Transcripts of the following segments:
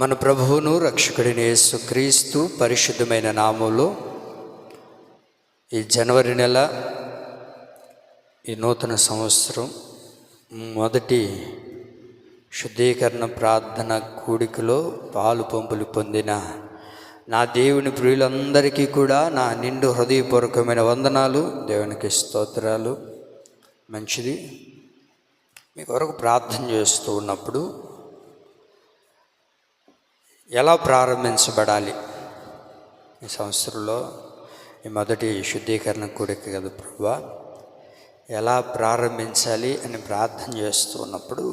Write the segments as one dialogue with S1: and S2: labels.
S1: మన ప్రభువును రక్షకుడిని యేసుక్రీస్తు పరిశుద్ధమైన నామములో ఈ జనవరి నెల ఈ నూతన సంవత్సరం మొదటి శుద్ధీకరణ ప్రార్థన కూడికలో పాలు పంపులు పొందిన నా దేవుని ప్రియులందరికీ కూడా నా నిండు హృదయపూర్వకమైన వందనాలు. దేవునికి స్తోత్రాలు. మంచిది. మీ కొరకు ప్రార్థన చేస్తూ ఉన్నప్పుడు ఎలా ప్రారంభించబడాలి ఈ సంవత్సరంలో ఈ మొదటి శుద్ధీకరణ కూడిక కదా ప్రభువా, ఎలా ప్రారంభించాలి అని ప్రార్థన చేస్తూ ఉన్నప్పుడు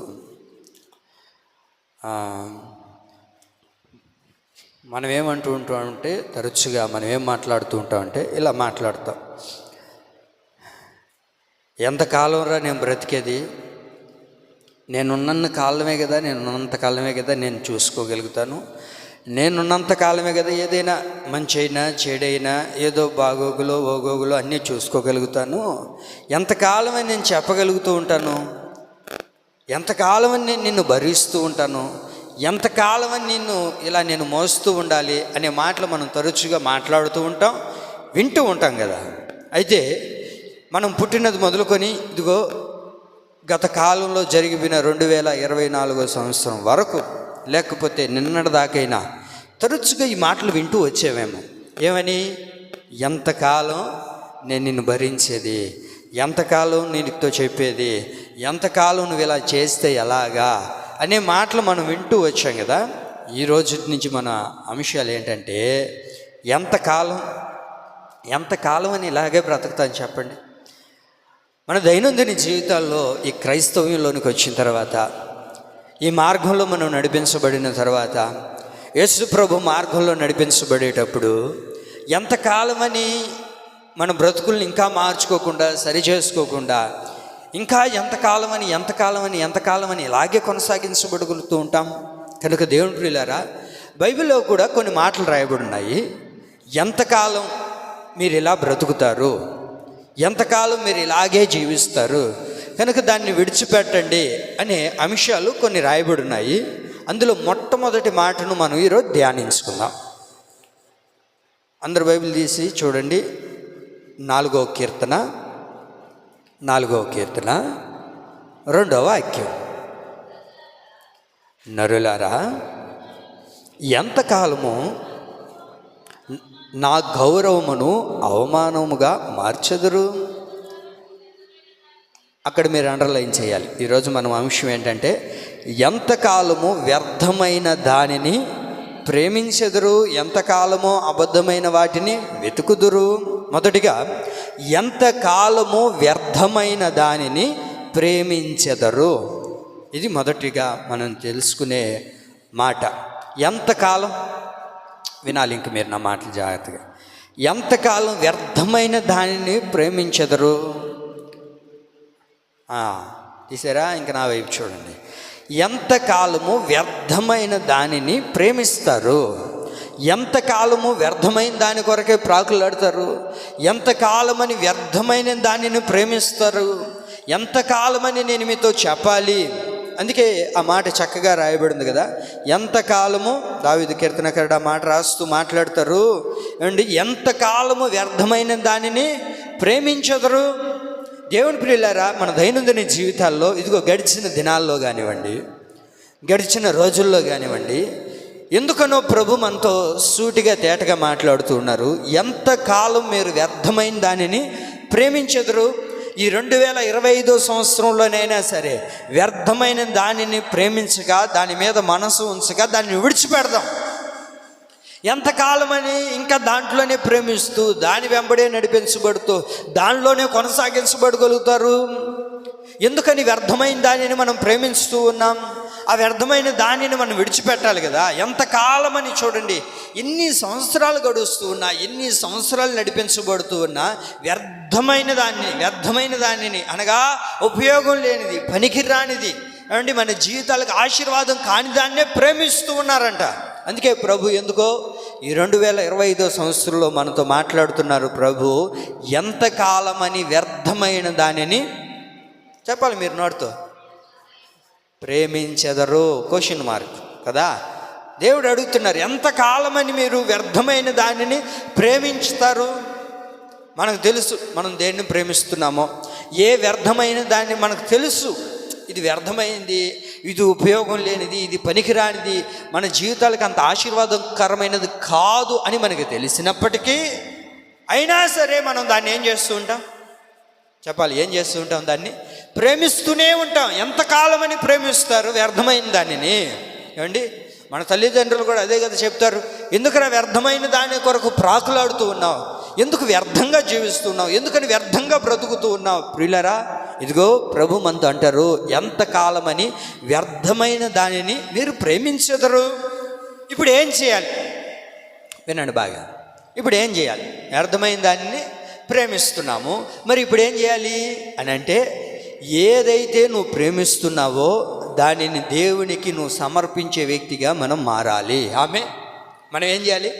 S1: మనం ఏమంటూ ఉంటామంటే, తరచుగా మనం ఏం మాట్లాడుతూ ఉంటామంటే ఇలా మాట్లాడతాం. ఎంతకాలంరా నేను బ్రతికేది, నేనున్నంత కాలమే కదా, నేనున్నంత కాలమే కదా నేను చూసుకోగలుగుతాను, నేనున్నంత కాలమే కదా ఏదైనా మంచి అయినా చెడైనా ఏదో బాగోగులో ఓగోగులో అన్నీ చూసుకోగలుగుతాను, ఎంతకాలమని నేను చెప్పగలుగుతూ ఉంటాను, ఎంతకాలమని నేను నిన్ను భరిస్తూ ఉంటాను, ఎంతకాలమని నిన్ను ఇలా నేను మోస్తూ ఉండాలి అనే మాటలు మనం తరచుగా మాట్లాడుతూ ఉంటాం, వింటూ ఉంటాం కదా. అయితే మనం పుట్టినది మొదలుకొని ఇదిగో గత కాలంలో జరిగిపోయిన 2024 సంవత్సరం వరకు, లేకపోతే నిన్నటిదాకైనా తరచుగా ఈ మాటలు వింటూ వచ్చేవేమో. ఏమని? ఎంతకాలం నేను నిన్ను భరించేది, ఎంతకాలం నీతో చెప్పేది, ఎంతకాలం నువ్వు ఇలా చేస్తే ఎలాగా అనే మాటలు మనం వింటూ వచ్చాం కదా. ఈ రోజు నుంచి మన అంశాలు ఏంటంటే, ఎంతకాలం అని ఇలాగే బ్రతుకుతాను చెప్పండి. మన దైనందిన జీవితాల్లో ఈ క్రైస్తవ్యంలోనికి వచ్చిన తర్వాత, ఈ మార్గంలో మనం నడిపించబడిన తర్వాత, యేసు ప్రభు మార్గంలో నడిపించబడేటప్పుడు ఎంతకాలమని మన బ్రతుకుల్ని ఇంకా మార్చుకోకుండా, సరి చేసుకోకుండా, ఇంకా ఎంతకాలమని ఇలాగే కొనసాగించబడుతూ ఉంటాం. కనుక దేవుని ప్రియులారా, బైబిల్లో కూడా కొన్ని మాటలు రాయబడి ఉన్నాయి. ఎంతకాలం మీరు ఇలా బ్రతుకుతారు, ఎంతకాలం మీరు ఇలాగే జీవిస్తారు, కనుక దాన్ని విడిచిపెట్టండి అనే అంశాలు కొన్ని రాయబడి ఉన్నాయి. అందులో మొట్టమొదటి మాటను మనం ఈరోజు ధ్యానించుకుందాం. అందరు బైబిల్ తీసి చూడండి. 4వ కీర్తన 2వ వాక్యం. నరులారా, ఎంతకాలము నా గౌరవమును అవమానముగా మార్చెదరు. అక్కడ మీరు అండర్లైన్ చేయాలి. ఈరోజు మనం అంశం ఏంటంటే, ఎంతకాలము వ్యర్థమైన దానిని ప్రేమించెదరు, ఎంతకాలము అబద్ధమైన వాటిని వెతుకుదురు. మొదటిగా, ఎంతకాలము వ్యర్థమైన దానిని ప్రేమించెదరు. ఇది మొదటిగా మనం తెలుసుకునే మాట. ఎంతకాలం వినాలి, ఇంక మీరు నా మాటలు జాగ్రత్తగా. ఎంతకాలం వ్యర్థమైన దానిని ప్రేమించెదరు. తీసారా? ఇంక నా వైపు చూడండి. ఎంతకాలము వ్యర్థమైన దానిని ప్రేమిస్తారు, ఎంతకాలము వ్యర్థమైన దాని కొరకే ప్రాకులాడతారు, ఎంతకాలమని వ్యర్థమైన దానిని ప్రేమిస్తారు, ఎంతకాలమని నేను మీతో చెప్పాలి. అందుకే ఆ మాట చక్కగా రాయబడింది కదా. ఎంతకాలము, దావీదు కీర్తనకారుడు ఆ మాట రాస్తూ మాట్లాడతారు ఏమండి, ఎంతకాలము వ్యర్థమైన దానిని ప్రేమించదరు. దేవుని ప్రియులారా, మన దైనందిన జీవితాల్లో ఇదిగో గడిచిన దినాల్లో కానివ్వండి, గడిచిన రోజుల్లో కానివ్వండి, ఎందుకనో ప్రభు మనతో సూటిగా తేటగా మాట్లాడుతూ ఉన్నారు. ఎంతకాలం మీరు వ్యర్థమైన దానిని ప్రేమించెదరు. ఈ 2025 సంవత్సరంలోనైనా సరే వ్యర్థమైన దానిని ప్రేమించక, దాని మీద మనసు ఉంచక దాన్ని విడిచిపెడదాం. ఎంతకాలమని ఇంకా దాంట్లోనే ప్రేమిస్తూ, దాని వెంబడే నడిపించబడుతూ, దానిలోనే కొనసాగించబడగలుగుతారు. ఎందుకని వ్యర్థమైన దానిని మనం ప్రేమిస్తూ ఉన్నాం? ఆ వ్యర్థమైన దానిని మనం విడిచిపెట్టాలి కదా. ఎంతకాలమని చూడండి, ఎన్ని సంవత్సరాలు గడుస్తూ ఉన్నా, ఎన్ని సంవత్సరాలు నడిపించబడుతూ ఉన్నా వ్యర్థమైన దానిని అనగా ఉపయోగం లేనిది, పనికిరానిది, ఏమండి మన జీవితాలకు ఆశీర్వాదం కాని దాన్నే ప్రేమిస్తూ ఉన్నారంట. అందుకే ప్రభు ఎందుకో ఈ 2025 సంవత్సరంలో మనతో మాట్లాడుతున్నారు. ప్రభు ఎంతకాలమని వ్యర్థమైన దానిని చెప్పాలి మీరు నోటితో ప్రేమించెదరు. క్వశ్చన్ మార్క్ కదా. దేవుడు అడుగుతున్నారు, ఎంతకాలమని మీరు వ్యర్థమైన దానిని ప్రేమించుతారు? మనకు తెలుసు మనం దేన్ని ప్రేమిస్తున్నామో. ఏ వ్యర్థమైన దాన్ని మనకు తెలుసు, ఇది వ్యర్థమైంది, ఇది ఉపయోగం లేనిది, ఇది పనికిరానిది, మన జీవితాలకు అంత ఆశీర్వాదకరమైనది కాదు అని మనకి తెలిసినప్పటికీ అయినా సరే మనం దాన్ని ఏం చేస్తూ ఉంటాం? చెప్పాలి, ఏం చేస్తూ ఉంటాం? దాన్ని ప్రేమిస్తూనే ఉంటాం. ఎంతకాలమని ప్రేమిస్తారు వ్యర్థమైన దానిని? ఏమండి, మన తల్లిదండ్రులు కూడా అదే కదా చెప్తారు, ఎందుకని వ్యర్థమైన దాని కొరకు ప్రాకులాడుతూ ఉన్నావు, ఎందుకు వ్యర్థంగా జీవిస్తున్నావు, ఎందుకని వ్యర్థంగా బ్రతుకుతూ ఉన్నావు? ప్రియులారా, ఇదిగో ప్రభు మనతో అంటారు, ఎంతకాలమని వ్యర్థమైన దానిని మీరు ప్రేమించెదరు? ఇప్పుడు ఏం చేయాలి? వినండి బాగా. ఇప్పుడు ఏం చేయాలి? వ్యర్థమైన దానిని ప్రేమిస్తున్నాము, మరి ఇప్పుడు ఏం చేయాలి అని అంటే, ఏదైతే నువ్వు ప్రేమిస్తున్నావో దానిని దేవునికి నువ్వు సమర్పించే వ్యక్తిగా మనం మారాలి. మనం ఏం చేయాలి?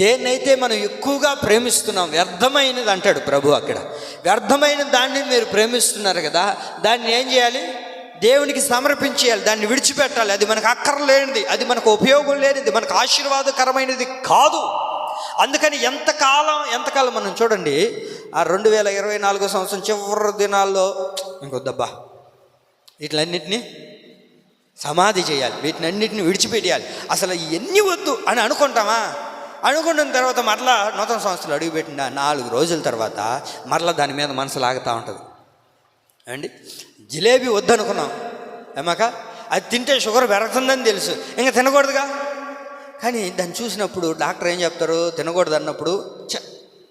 S1: దేన్నైతే మనం ఎక్కువగా ప్రేమిస్తున్నాం, వ్యర్థమైనది అంటాడు ప్రభు అక్కడ, వ్యర్థమైన దాన్ని మీరు ప్రేమిస్తున్నారు కదా, దాన్ని ఏం చేయాలి? దేవునికి సమర్పించేయాలి, దాన్ని విడిచిపెట్టాలి. అది మనకు అక్కర్లేనిది, అది మనకు ఉపయోగం లేనిది, మనకు ఆశీర్వాదకరమైనది కాదు. అందుకని ఎంతకాలం మనం చూడండి, ఆ 2024 సంవత్సరం చివరి దినాల్లో ఇంకొద్దబ్బా వీటిలన్నిటినీ సమాధి చేయాలి, వీటిని అన్నిటిని విడిచిపెట్టేయాలి, అసలు ఇవన్నీ వద్దు అని అనుకుంటామా? అనుకున్న తర్వాత మరలా నూతన సంవత్సరాలు అడుగుపెట్టిన 4 రోజుల తర్వాత మరలా దాని మీద మనసు లాగుతూ ఉంటుంది. అండి, జిలేబీ వద్దనుకున్నాం ఏమాక, అది తింటే షుగర్ పెరుగుతుందని తెలుసు, ఇంకా తినకూడదుగా. కానీ దాన్ని చూసినప్పుడు డాక్టర్ ఏం చెప్తారు? తినకూడదు అన్నప్పుడు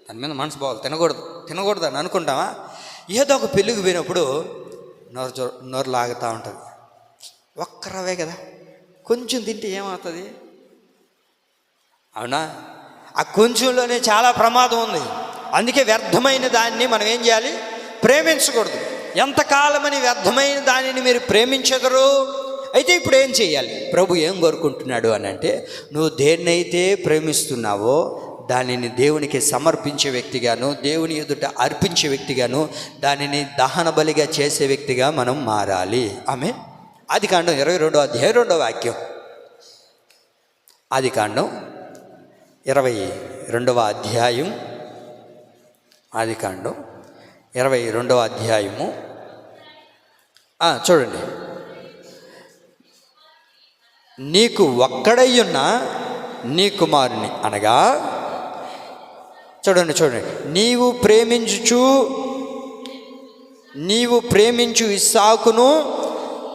S1: దాని మీద మనసు పోవాలి, తినకూడదు అని అనుకుంటామా? ఏదో ఒక పెళ్ళికి పోయినప్పుడు నోరు లాగుతూ ఉంటుంది. ఒక్కరవే కదా, కొంచెం తింటే ఏమవుతుంది? అవునా? ఆ కొంచెంలోనే చాలా ప్రమాదం ఉంది. అందుకే వ్యర్థమైన దాన్ని మనం ఏం చేయాలి? ప్రేమించకూడదు. ఎంతకాలమని వ్యర్థమైన దానిని మీరు ప్రేమించెదరు? అయితే ఇప్పుడు ఏం చేయాలి? ప్రభు ఏం కోరుకుంటున్నాడు అని అంటే, నువ్వు దేన్నైతే ప్రేమిస్తున్నావో దానిని దేవునికి సమర్పించే వ్యక్తిగాను, దేవుని ఎదుట అర్పించే వ్యక్తిగాను, దానిని దహన బలిగా చేసే వ్యక్తిగా మనం మారాలి. ఆదికాండం 22వ అధ్యాయం 2వ వాక్యం. ఆదికాండం 22వ అధ్యాయం, ఆదికాండం 22వ అధ్యాయము చూడండి. నీకు ఒక్కడయ్యున్న నీ కుమారుని అనగా, చూడండి, నీవు ప్రేమించు ఇస్సాకును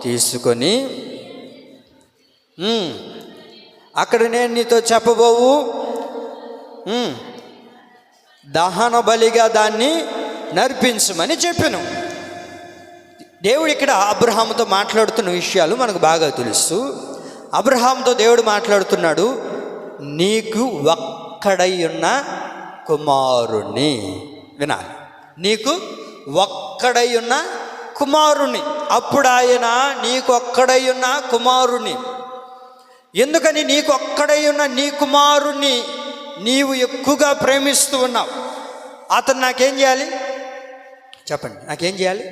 S1: తీసుకొని అక్కడ నేను నీతో చెప్పబోవు దహన బలిగా దాన్ని నర్పించమని చెప్పాను. దేవుడు ఇక్కడ అబ్రహాముతో మాట్లాడుతున్న విషయాలు మనకు బాగా తెలుసు. అబ్రహాముతో దేవుడు మాట్లాడుతున్నాడు, నీకు ఒక్కడై ఉన్న కుమారుణ్ణి వినాలి, నీకు ఒక్కడై ఉన్న కుమారుణ్ణి. అప్పుడు ఆయన నీకు ఒక్కడై ఉన్న కుమారుణ్ణి, ఎందుకని నీకు ఒక్కడై ఉన్న నీ కుమారుణ్ణి నీవు ఎక్కువగా ప్రేమిస్తూ ఉన్నావు. అతను నాకేం చేయాలి? చెప్పండి, నాకేం చేయాలి?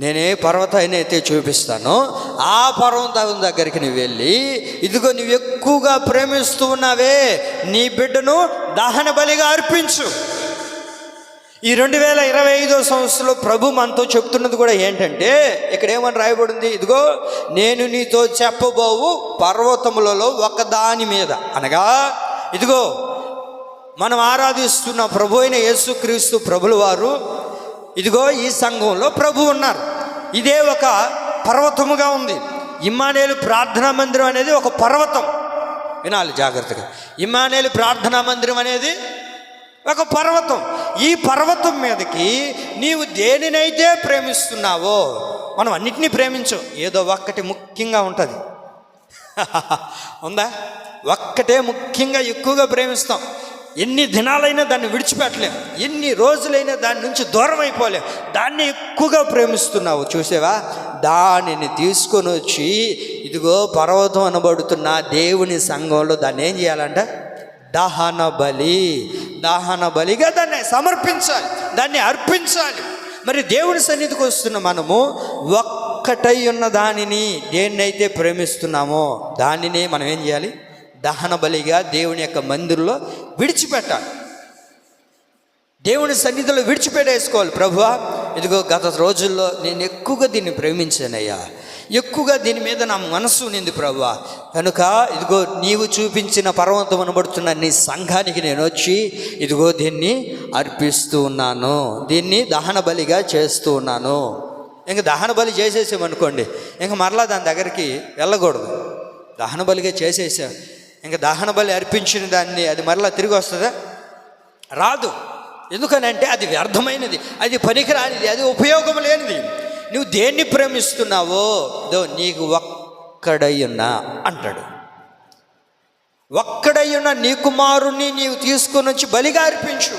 S1: నేనే పర్వతాన్ని అయితే చూపిస్తానో ఆ పర్వతం దగ్గరికి నువ్వు వెళ్ళి, ఇదిగో నువ్వు ఎక్కువగా ప్రేమిస్తూ ఉన్నావే, నీ బిడ్డను దహన బలిగా అర్పించు. ఈ 2025వ సంవత్సరంలో ప్రభు మనతో చెప్తున్నది కూడా ఏంటంటే, ఇక్కడ ఏమని రాయబడింది? ఇదిగో నేను నీతో చెప్పబోవు పర్వతములలో ఒకదాని మీద, అనగా ఇదిగో మనం ఆరాధిస్తున్న ప్రభు అయిన యేసుక్రీస్తు ప్రభుల వారు ఇదిగో ఈ సంఘంలో ప్రభు ఉన్నారు. ఇదే ఒక పర్వతముగా ఉంది. ఇమ్మానుయేలు ప్రార్థనా మందిరం అనేది ఒక పర్వతం. వినాలి జాగ్రత్తగా, ఇమ్మానుయేలు ప్రార్థనా మందిరం అనేది ఒక పర్వతం. ఈ పర్వతం మీదకి నీవు దేనినైతే ప్రేమిస్తున్నావో, మనం అన్నిటినీ ప్రేమించం, ఏదో ఒక్కటి ముఖ్యంగా ఉంటుంది. ఉందా? ఒక్కటే ముఖ్యంగా ఎక్కువగా ప్రేమిస్తాం. ఎన్ని దినాలైనా దాన్ని విడిచిపెట్టలేం, ఎన్ని రోజులైనా దాని నుంచి దూరం అయిపోలేం. దాన్ని ఎక్కువగా ప్రేమిస్తున్నావు చూసావా, దానిని తీసుకొని వచ్చి ఇదిగో పర్వతం అనబడుతున్న దేవుని సంఘంలో దాన్ని ఏం చేయాలంట? దహన బలిగా దాన్ని సమర్పించాలి, దాన్ని అర్పించాలి. మరి దేవుని సన్నిధికి వస్తున్న మనము ఒక్కటై ఉన్న దానిని, దేన్నైతే ప్రేమిస్తున్నామో దానిని మనం ఏం చేయాలి? దహన బలిగా దేవుని యొక్క మందిరంలో విడిచిపెట్టాలి. దేవుని సన్నిధిలో విడిచిపెట్టేసుకోవాలి. ప్రభువా, ఇదిగో గత రోజుల్లో నేను ఎక్కువగా దీన్ని ప్రేమించానయ్యా, ఎక్కువగా దీని మీద నా మనసు నింది ప్రభువా, కనుక ఇదిగో నీవు చూపించిన పర్వతం అనబడుతున్న నీ సంఘానికి నేను వచ్చి ఇదిగో దీన్ని అర్పిస్తూ ఉన్నాను, దీన్ని దహన బలిగా చేస్తూ ఉన్నాను. ఇంక దహన బలి చేసేసామనుకోండి, ఇంక మరలా దాని దగ్గరికి వెళ్ళకూడదు. దహన బలిగా చేసేసాం, ఇంక దహన బలి అర్పించిన దాన్ని అది మరలా తిరిగి వస్తుందా? రాదు. ఎందుకనంటే అది వ్యర్థమైనది, అది పనికిరానిది, అది ఉపయోగం లేనిది. నువ్వు దేన్ని ప్రేమిస్తున్నావో నీకు ఒక్కడయ్యున్నా అంటాడు, ఒక్కడయ్యున్నా నీ కుమారుణ్ణి నీవు తీసుకొని వచ్చి బలిగా అర్పించు.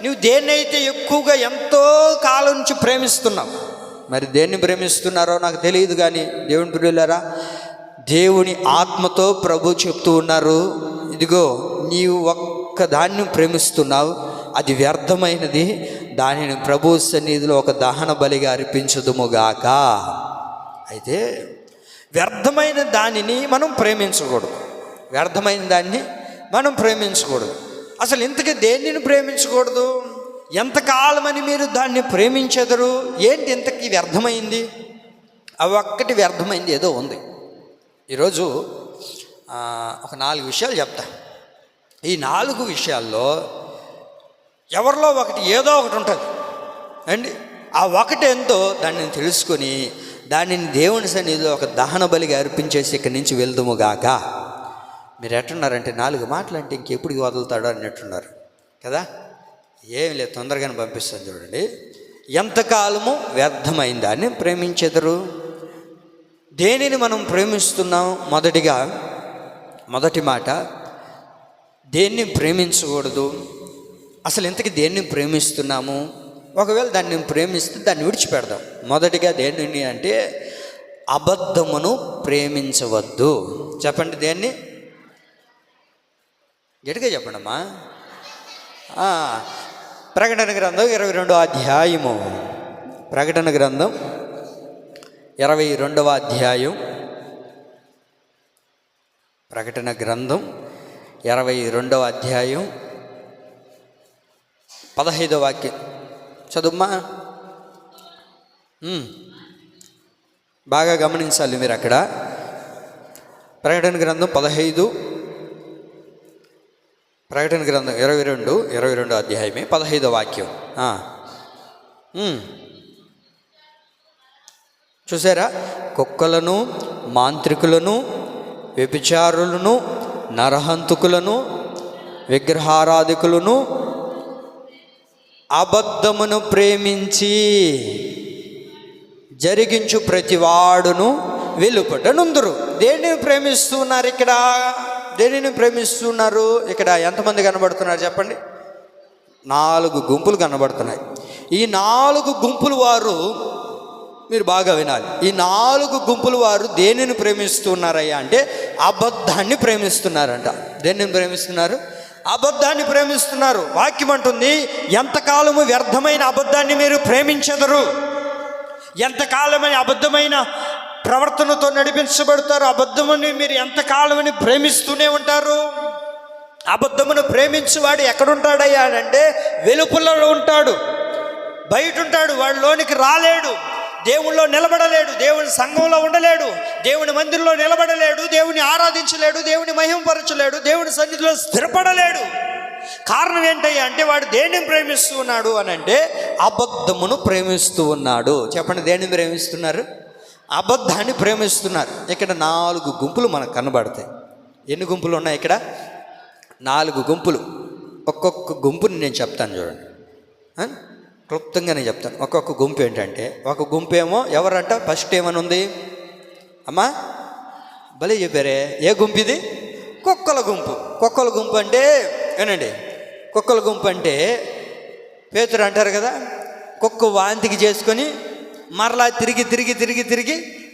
S1: నువ్వు దేన్నైతే ఎక్కువగా ఎంతో కాలం నుంచి ప్రేమిస్తున్నావు, మరి దేన్ని ప్రేమిస్తున్నారో నాకు తెలియదు, కానీ దేవుని ప్రియులారా, దేవుని ఆత్మతో ప్రభు చెప్తూ ఉన్నారు, ఇదిగో నీవు ఒక్కదాన్ని ప్రేమిస్తున్నావు, అది వ్యర్థమైనది, దానిని ప్రభు సన్నిధిలో ఒక దహన బలిగా అర్పించుదుముగాక. అయితే వ్యర్థమైన దానిని మనం ప్రేమించకూడదు, వ్యర్థమైన దాన్ని మనం ప్రేమించకూడదు. అసలు ఇంతకీ దేనిని ప్రేమించకూడదు? ఎంతకాలమని మీరు దాన్ని ప్రేమించెదరు? ఏంటి ఇంతకీ వ్యర్థమైంది? అవి ఒక్కటి వ్యర్థమైంది ఏదో ఉంది. ఈరోజు ఒక 4 విషయాలు చెప్తా. ఈ 4 విషయాల్లో ఎవరిలో ఒకటి ఏదో ఒకటి ఉంటుంది అండి. ఆ ఒకటి ఎంతో దాన్ని తెలుసుకొని దానిని దేవుని సన్నిధిలో ఒక దహన బలిగా అర్పించేసి ఇక్కడి నుంచి వెళ్దుముగాక. మీరు ఎట్టున్నారంటే 4 మాటలు అంటే ఇంకెప్పుడు వదులుతాడో అన్నట్టున్నారు కదా. ఏం లేదు, తొందరగానే పంపిస్తాను చూడండి. ఎంతకాలము వ్యర్థమైన దాన్ని ప్రేమించెదరు? దేనిని మనం ప్రేమిస్తున్నాం? మొదటి మాట, దేన్ని ప్రేమించకూడదు. అసలు ఇంతకీ దేన్ని ప్రేమిస్తున్నాము? ఒకవేళ దాన్ని ప్రేమిస్తే దాన్ని విడిచిపెడదాం. మొదటిగా దేన్ని అంటే అబద్ధమును ప్రేమించవద్దు. చెప్పండి, దేన్ని? గట్టిగా చెప్పండి అమ్మా. ప్రకటన గ్రంథం 22వ అధ్యాయము. ప్రకటన గ్రంథం 22వ అధ్యాయం. ప్రకటన గ్రంథం 22వ అధ్యాయం 15వ వాక్యం చదువుమా. బాగా గమనించాలి మీరు అక్కడ. ప్రకటన గ్రంథం 15, ప్రకటన గ్రంథం 22వ అధ్యాయమే 15వ వాక్యం. చూసారా? కుక్కలను, మాంత్రికులను, వ్యభిచారులను, నరహంతకులను, విగ్రహారాధికులను, అబద్ధమును ప్రేమించి జరిగించు ప్రతివాడును వెలుపటనుందురు. దేనిని ప్రేమిస్తున్నారు ఇక్కడ? దేనిని ప్రేమిస్తున్నారు ఇక్కడ? ఎంతమంది కనబడుతున్నారు చెప్పండి? 4 గుంపులు కనబడుతున్నాయి. ఈ 4 గుంపుల వారు, మీరు బాగా వినాలి, ఈ 4 గుంపుల వారు దేనిని ప్రేమిస్తున్నారయ్యా అంటే అబద్ధాన్ని ప్రేమిస్తున్నారంట. దేనిని ప్రేమిస్తున్నారు? అబద్ధాన్ని ప్రేమిస్తున్నారు. వాక్యం అంటుంది, ఎంతకాలము వ్యర్థమైన అబద్ధాన్ని మీరు ప్రేమించెదరు? ఎంతకాలమని అబద్ధమైన ప్రవర్తనతో నడిపించబడతారు? అబద్ధమని మీరు ఎంతకాలమని ప్రేమిస్తూనే ఉంటారు. అబద్ధమును ప్రేమించేవాడు ఎక్కడుంటాడయ్యా అంటే వెలుపలలో ఉంటాడు, బయట ఉంటాడు. వాడు లోనికి రాలేడు, దేవుళ్ళో నిలబడలేడు, దేవుని సంఘంలో ఉండలేడు, దేవుని మందిరంలో నిలబడలేడు, దేవుని ఆరాధించలేడు, దేవుని మహిమపరచలేడు, దేవుని సన్నిధిలో స్థిరపడలేడు. కారణం ఏంటయ్యా అంటే వాడు దేనిని ప్రేమిస్తూ ఉన్నాడు అని అంటే అబద్ధమును ప్రేమిస్తూ ఉన్నాడు. చెప్పండి, దేనిని ప్రేమిస్తున్నారు? అబద్ధాన్ని ప్రేమిస్తున్నారు. ఇక్కడ 4 గుంపులు మనకు కనబడతాయి. ఎన్ని గుంపులు ఉన్నాయి ఇక్కడ? 4 గుంపులు. ఒక్కొక్క గుంపుని నేను చెప్తాను చూడండి, క్లుప్తంగా నేను చెప్తాను. ఒక్కొక్క గుంపు ఏంటంటే, ఒక గుంపు ఏమో ఎవరంట? ఫస్ట్ ఏమని ఉంది అమ్మా? భలే చెప్పారే. ఏ గుంపు ఇది? కుక్కల గుంపు. కుక్కల గుంపు అంటే ఏనండి, కుక్కల గుంపు అంటే పేతురు అంటారు కదా, కుక్క వాంతికి చేసుకొని మరలా తిరిగి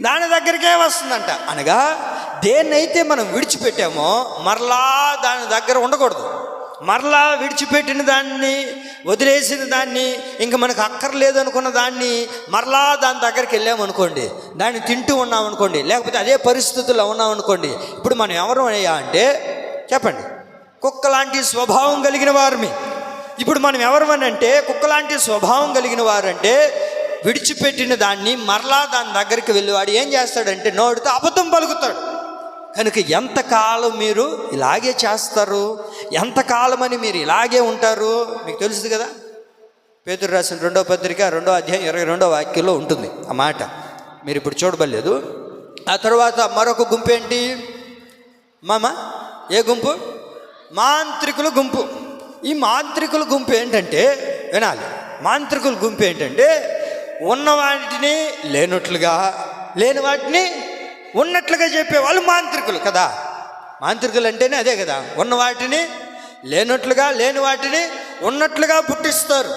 S1: దాని దగ్గరికే వస్తుందంట. అనగా దేన్నైతే మనం విడిచిపెట్టామో మరలా దాని దగ్గర ఉండకూడదు. మరలా విడిచిపెట్టిన దాన్ని, వదిలేసిన దాన్ని, ఇంకా మనకు అక్కర్లేదు అనుకున్న దాన్ని మరలా దాని దగ్గరికి వెళ్ళామనుకోండి, దాన్ని తింటూ ఉన్నామనుకోండి, లేకపోతే అదే పరిస్థితుల్లో ఉన్నామనుకోండి, ఇప్పుడు మనం ఎవరు అయ్యా అంటే చెప్పండి. కుక్క లాంటి స్వభావం కలిగిన వారిని. ఇప్పుడు మనం ఎవరమనంటే కుక్క లాంటి స్వభావం కలిగిన వారంటే విడిచిపెట్టిన దాన్ని మరలా దాని దగ్గరికి వెళ్ళేవాడు ఏం చేస్తాడంటే నోటితో అబద్ధం పలుకుతాడు. కనుక ఎంతకాలం మీరు ఇలాగే చేస్తారు, ఎంతకాలం అని మీరు ఇలాగే ఉంటారు మీకు తెలుస్తుంది కదా. పేతురు రాసిన 2వ పత్రిక 2వ అధ్యాయం 22వ వాక్యంలో ఉంటుంది ఆ మాట. మీరు ఇప్పుడు చూడబడలేదు. ఆ తర్వాత మరొక గుంపు ఏంటి ఏ గుంపు? మాంత్రికుల గుంపు. ఈ మాంత్రికుల గుంపు ఏంటంటే వినాలి, మాంత్రికుల గుంపు ఏంటంటే ఉన్న వాటిని లేనట్లుగా, లేని వాటిని ఉన్నట్లుగా చెప్పేవాళ్ళు మాంత్రికులు కదా. మాంత్రికులు అంటేనే అదే కదా, ఉన్న వాటిని లేనట్లుగా, లేని వాటిని ఉన్నట్లుగా పుట్టిస్తారు.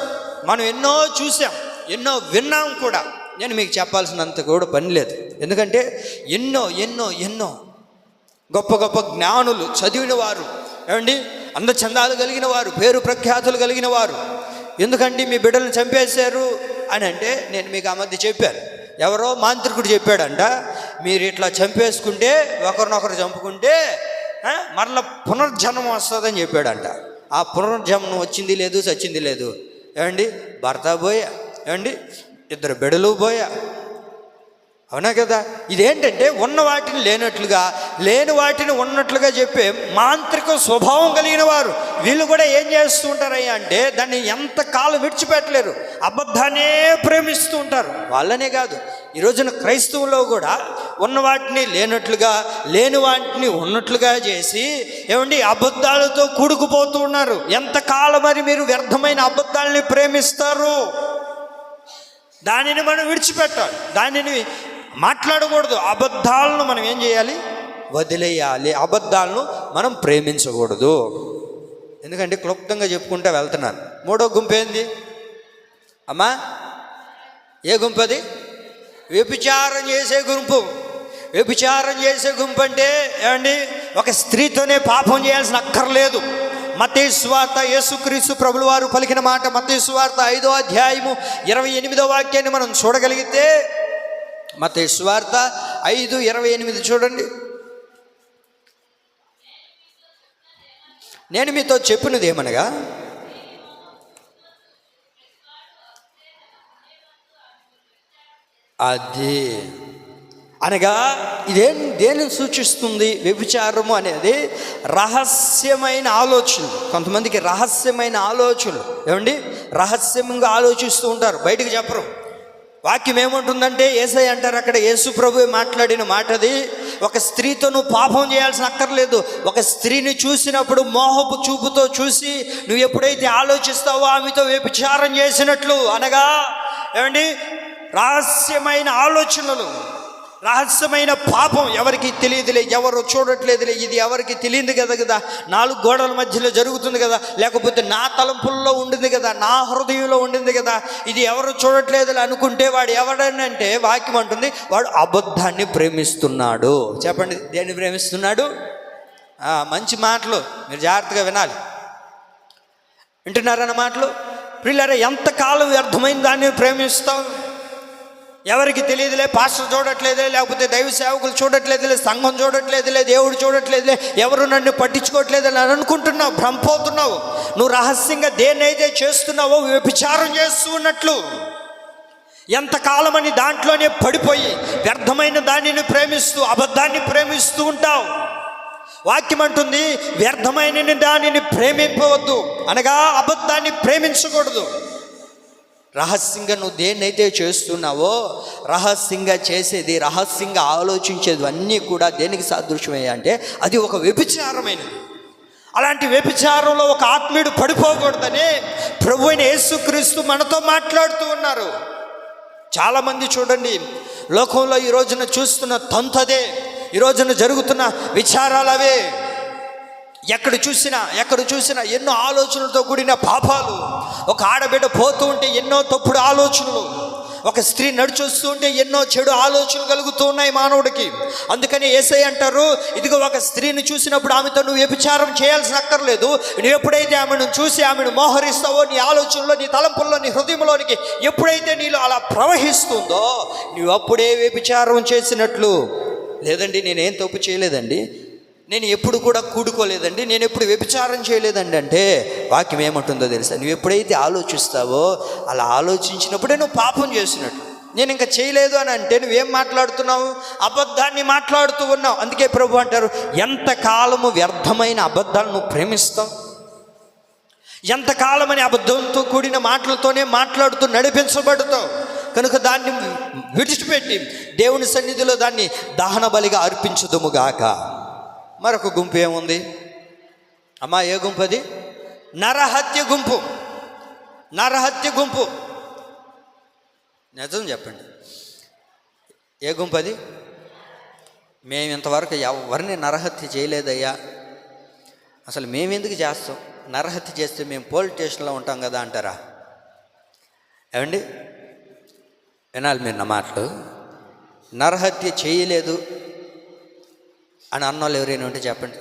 S1: మనం ఎన్నో చూసాం, ఎన్నో విన్నాం కూడా. నేను మీకు చెప్పాల్సినంత కూడా పని లేదు, ఎందుకంటే ఎన్నో ఎన్నో ఎన్నో గొప్ప గొప్ప జ్ఞానులు, చదివిన వారు, ఏమండి అందచందాలు కలిగిన వారు, పేరు ప్రఖ్యాతులు కలిగిన వారు ఎందుకంటే మీ బిడ్డలను చంపేశారు అని అంటే నేను మీకు ఆ మధ్య చెప్పాను. ఎవరో మాంత్రికుడు చెప్పాడంట, మీరు ఇట్లా చంపేసుకుంటే, ఒకరినొకరు చంపుకుంటే మరలా పునర్జన్మం వస్తుందని చెప్పాడంట. ఆ పునర్జన్మం వచ్చింది లేదు, చచ్చింది లేదు. ఏమండి భర్త పోయా, ఏమండి 2 బిడ్డలు పోయా, అవునా కదా. ఇదేంటంటే ఉన్న వాటిని లేనట్లుగా, లేని వాటిని ఉన్నట్లుగా చెప్పే మాంత్రిక స్వభావం కలిగిన వారు. వీళ్ళు కూడా ఏం చేస్తూ ఉంటారయ్యా అంటే దాన్ని ఎంతకాలం విడిచిపెట్టలేరు, అబద్ధాన్నే ప్రేమిస్తూ ఉంటారు. వాళ్ళనే కాదు, ఈ రోజున క్రైస్తవులో కూడా ఉన్న వాటిని లేనట్లుగా, లేని వాటిని ఉన్నట్లుగా చేసి ఏమండి అబద్ధాలతో కూడుకుపోతూ ఉన్నారు. ఎంతకాలం మరి మీరు వ్యర్థమైన అబద్ధాలని ప్రేమిస్తారు? దానిని మనం విడిచిపెట్టాలి, దానిని మాట్లాడకూడదు. అబద్ధాలను మనం ఏం చేయాలి? వదిలేయాలి. అబద్ధాలను మనం ప్రేమించకూడదు. ఎందుకంటే క్లుప్తంగా చెప్పుకుంటూ వెళ్తున్నాను. 3వ గుంపు ఏంది అమ్మా? ఏ గుంపు అది? వ్యభిచారం చేసే గుంపు. వ్యభిచారం చేసే గుంపు అంటే ఏమండి ఒక స్త్రీతోనే పాపం చేయాల్సిన అక్కర్లేదు. మత్తయి సువార్త యేసుక్రీస్తు ప్రభుల వారు పలికిన మాట. మత్తయి సువార్త 5వ అధ్యాయము 28వ వాక్యాన్ని మనం చూడగలిగితే, మత్తయి సువార్త 5:28 చూడండి. నేను మీతో చెప్పినది ఏమనగా, అది అనగా దేనిని సూచిస్తుంది? వ్యభిచారము అనేది రహస్యమైన ఆలోచనలు. కొంతమందికి రహస్యమైన ఆలోచనలు, ఏమండి రహస్యంగా ఆలోచిస్తూ ఉంటారు, బయటికి చెప్పరు. వాక్యం ఏముంటుందంటే యేసయ్య అంటారు అక్కడ, యేసు ప్రభువే మాట్లాడిన మాటది. ఒక స్త్రీతో నువ్వు పాపం చేయాల్సిన అక్కర్లేదు. ఒక స్త్రీని చూసినప్పుడు మోహపు చూపుతో చూసి నువ్వు ఎప్పుడైతే ఆలోచిస్తావో ఆమెతో వ్యభిచారం చేసినట్లు. అనగా ఏమండి రహస్యమైన ఆలోచనలు, రహస్యమైన పాపం. ఎవరికి తెలియదులే, ఎవరు చూడట్లేదులే, ఇది ఎవరికి తెలియదు కదా, 4 గోడల మధ్యలో జరుగుతుంది కదా, లేకపోతే నా తలంపుల్లో ఉండింది కదా, నా హృదయంలో ఉండింది కదా, ఇది ఎవరు చూడట్లేదులే అనుకుంటే వాడు ఎవడనంటే వాక్యం అంటుంది వాడు అబద్ధాన్ని ప్రేమిస్తున్నాడు. చెప్పండి, దేన్ని ప్రేమిస్తున్నాడు? మంచి మాటలు మీరు జాగ్రత్తగా వినాలి. వింటున్నారన్న మాటలు? ప్రియులారా, ఎంతకాలం వ్యర్థమైన దాన్ని ప్రేమిస్తాం? ఎవరికి తెలియదులే, పాస్టర్ చూడట్లేదులే, లేకపోతే దైవ సేవకులు చూడట్లేదులే, సంఘం చూడట్లేదులే, దేవుడు చూడట్లేదులే, ఎవరు నన్ను పట్టించుకోవట్లేదని అనుకుంటున్నావు, భ్రమపోతున్నావు. నువ్వు రహస్యంగా దేన్నైతే చేస్తున్నావో వ్యభిచారం చేస్తూ ఉన్నట్లు. ఎంతకాలమని దాంట్లోనే పడిపోయి వ్యర్థమైన దానిని ప్రేమిస్తూ, అబద్ధాన్ని ప్రేమిస్తూ ఉంటావు. వాక్యం అంటుంది వ్యర్థమైన దానిని ప్రేమింపవద్దు, అనగా అబద్ధాన్ని ప్రేమించకూడదు. రహస్యంగా నువ్వు దేన్నైతే చేస్తున్నావో, రహస్యంగా చేసేది, రహస్యంగా ఆలోచించేది అన్నీ కూడా దేనికి సాదృశ్యమయ్యా అంటే అది ఒక వ్యభిచారమైనది. అలాంటి వ్యభిచారంలో ఒక ఆత్మీయుడు పడిపోకూడదని ప్రభు అయిన యేసుక్రీస్తు మనతో మాట్లాడుతూ ఉన్నారు. చాలామంది చూడండి, లోకంలో ఈ రోజున చూస్తున్న తంతదే, ఈ రోజున జరుగుతున్న విచారాలు అవే. ఎక్కడ చూసినా ఎన్నో ఆలోచనలతో కూడిన పాపాలు. ఒక ఆడబిడ్డ పోతూ ఉంటే ఎన్నో తప్పుడు ఆలోచనలు, ఒక స్త్రీ నడిచొస్తూ ఉంటే ఎన్నో చెడు ఆలోచనలు కలుగుతూ ఉన్నాయి మానవుడికి. అందుకని యేసయ్య అంటారు, ఇదిగో ఒక స్త్రీని చూసినప్పుడు ఆమెతో నువ్వు వ్యభిచారం చేయాల్సిన అక్కర్లేదు. నువ్వు ఎప్పుడైతే ఆమెను చూసి ఆమెను మోహరిస్తావో, నీ ఆలోచనలో, నీ తలంపుల్లో, నీ హృదయంలోనికి ఎప్పుడైతే నీలో అలా ప్రవహిస్తుందో నువ్వు అప్పుడే వ్యభిచారం చేసినట్లు. లేదండి నేనేం తప్పు చేయలేదండి, నేను ఎప్పుడు కూడా కూడుకోలేదండి, నేను ఎప్పుడు వ్యభిచారం చేయలేదండి అంటే వాక్యం ఏమంటుందో తెలుసా? నువ్వు ఎప్పుడైతే ఆలోచిస్తావో అలా ఆలోచించినప్పుడే నువ్వు పాపం చేసినట్టు. నేను ఇంకా చేయలేదు అని అంటే నువ్వేం మాట్లాడుతున్నావు? అబద్ధాన్ని మాట్లాడుతూ ఉన్నావు. అందుకే ప్రభు అంటారు, ఎంతకాలము వ్యర్థమైన అబద్ధాలు నువ్వు ప్రేమిస్తావు, ఎంతకాలమని అబద్ధంతో కూడిన మాటలతోనే మాట్లాడుతూ నడిపించబడుతావు. కనుక దాన్ని విడిచిపెట్టి దేవుని సన్నిధిలో దాన్ని దహన బలిగా అర్పించుదుముగాక. మరొక గుంపు ఏముంది అమ్మా? ఏ గుంపు అది? నరహత్య గుంపు. నరహత్య గుంపు. నిజం చెప్పండి, ఏ గుంపు అది? మేము ఇంతవరకు ఎవరిని నరహత్య చేయలేదయ్యా, అసలు మేమెందుకు చేస్తాం, నరహత్య చేస్తే మేము పోలీస్ స్టేషన్లో ఉంటాం కదా అంటారా? ఏమండి, వినాలి మీరు నా మాటలు. నరహత్య చేయలేదు అని అన్నోళ్ళు ఎవరైనా ఉంటే చెప్పండి.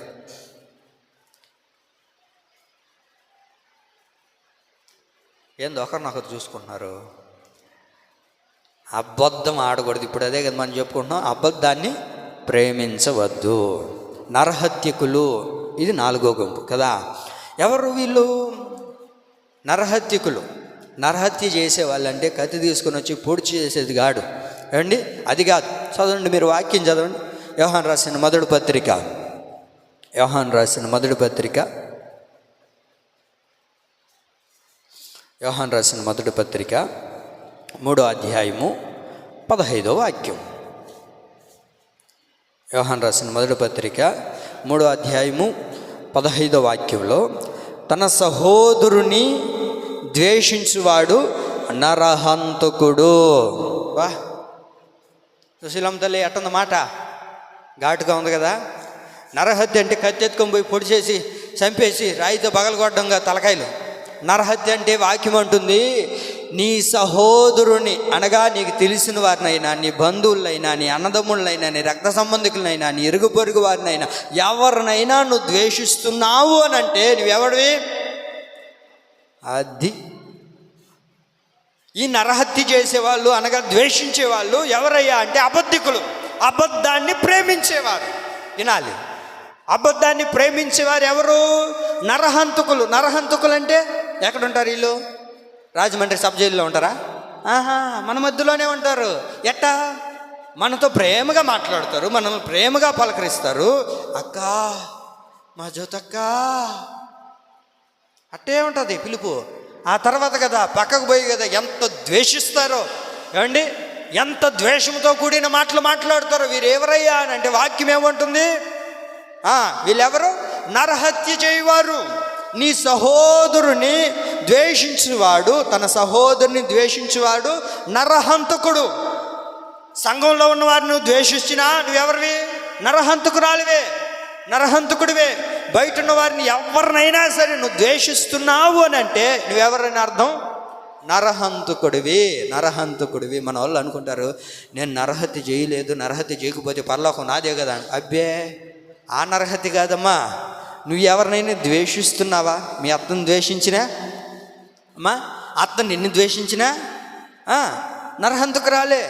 S1: ఏంది ఒకరినొకరు చూసుకుంటున్నారు? అబద్ధం ఆడకూడదు. ఇప్పుడు అదే కదా మనం చెప్పుకుంటున్నాం, అబద్ధాన్ని ప్రేమించవద్దు. నరహత్యకులు, ఇది 4వ గుంపు కదా. ఎవరు వీళ్ళు? నరహత్యకులు. నరహత్య చేసే వాళ్ళంటే కత్తి తీసుకొని వచ్చి పొడి చేసేది కాదు ఏమండి, అది కాదు. చదవండి, మీరు వాక్యం చదవండి. యోహాను రాసిన మొదటి పత్రిక, యోహాను రాసిన మొదటి పత్రిక, యోహాను రాసిన మొదటి పత్రిక 3వ అధ్యాయము 15వ వాక్యం. యోహాను రాసిన మొదటి పత్రిక 3వ అధ్యాయము 15వ వాక్యంలో, తన సహోదరుని ద్వేషించువాడు నరహంతకుడు. వా, సుశీలమ్మ తల్లి ఎట్టుంది మాట? ఘాటుగా ఉంది కదా. నరహత్య అంటే కత్తి ఎత్తుకొని పోయి పొడి చేసి చంపేసి రాయితో పగలగొట్టడంగా తలకాయలు. నరహత్య అంటే వాక్యం అంటుంది, నీ సహోదరుని అనగా నీకు తెలిసిన వారినైనా, నీ బంధువులైనా, నీ అన్నదమ్ములైనా, నీ రక్త సంబంధికులైనా, నీ ఇరుగు పొరుగు వారినైనా, ఎవరినైనా నువ్వు ద్వేషిస్తున్నావు అని అంటే నువ్వెవడివి? అది ఈ నరహత్య చేసేవాళ్ళు అనగా ద్వేషించేవాళ్ళు ఎవరయ్యా అంటే అబద్ధికులు. అబద్ధాన్ని ప్రేమించేవారు. వినాలి, అబద్ధాన్ని ప్రేమించేవారు ఎవరు? నరహంతకులు. నరహంతకులు అంటే ఎక్కడుంటారు వీళ్ళు? రాజమండ్రి సబ్ జైల్లో ఉంటారా? మన మధ్యలోనే ఉంటారు. ఎట్టా? మనతో ప్రేమగా మాట్లాడతారు, మనల్ని ప్రేమగా పలకరిస్తారు. అక్క, మా జ్యోతక్క, అట్టే ఉంటుంది పిలుపు. ఆ తర్వాత కదా పక్కకు పోయి కదా ఎంత ద్వేషిస్తారో. ఏమండి, ఎంత ద్వేషంతో కూడిన మాటలు మాట్లాడతారో. వీరు ఎవరయ్యా అని అంటే వాక్యం ఏమంటుంది? వీళ్ళెవరు? నరహత్య చేయవారు. నీ సహోదరుని ద్వేషించువాడు, తన సహోదరుని ద్వేషించువాడు నరహంతకుడు. సంఘంలో ఉన్న వారిని నువ్వు ద్వేషించినా నువ్వెవరివి? నరహంతకురాలివే, నరహంతకుడివే. బయట ఉన్న వారిని ఎవరినైనా సరే నువ్వు ద్వేషిస్తున్నావు అని అంటే నువ్వెవరైనా అర్థం? నరహంతకుడివి, నరహంతకుడివి. మన వాళ్ళు అనుకుంటారు, నేను నరహత్య చేయలేదు, నరహత్య చేయకపోతే పరలోకం నాదే కదా. అబ్బే, ఆ నరహత్య కాదమ్మా. నువ్వు ఎవరినైనా ద్వేషిస్తున్నావా? మీ అత్తను ద్వేషించినా అమ్మా, అత్తను నిన్ను ద్వేషించినా నరహంతకురాలే.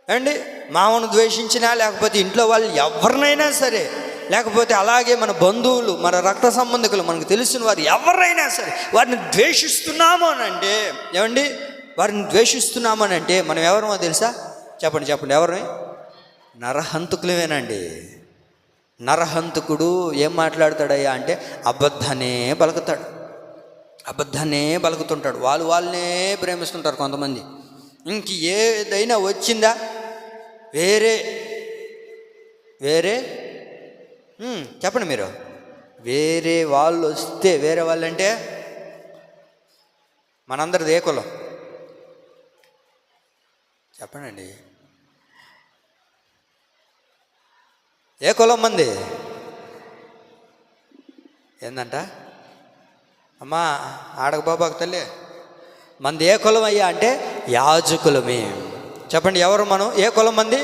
S1: అండి, మామను ద్వేషించినా, లేకపోతే ఇంట్లో వాళ్ళు ఎవరినైనా సరే, లేకపోతే అలాగే మన బంధువులు, మన రక్త సంబంధికులు, మనకు తెలిసిన వారు ఎవరైనా సరే వారిని ద్వేషిస్తున్నాము అని అంటే, ఏమండి, వారిని ద్వేషిస్తున్నాము అని అంటే మనం ఎవరమో తెలుసా? చెప్పండి చెప్పండి, ఎవరు? నరహంతకులమేనండి. నరహంతకుడు ఏం మాట్లాడతాడయ్యా అంటే అబద్ధాన్నే పలుకుతాడు, అబద్ధాన్నే పలుకుతుంటాడు. వాళ్ళనే ప్రేమిస్తుంటారు కొంతమంది. ఇంక ఏదైనా వచ్చిందా వేరే వేరే చెప్పండి మీరు, వేరే వాళ్ళు వస్తే, వేరే వాళ్ళు అంటే మనందరిది ఏ కులం చెప్పండి? ఏ కులం మంది? ఏందంట అమ్మా, ఆడకబాబాకు తల్లి, మంది ఏ కులం అయ్యా అంటే యాజకులమే. చెప్పండి, ఎవరు మనం? ఏ కులం మంది?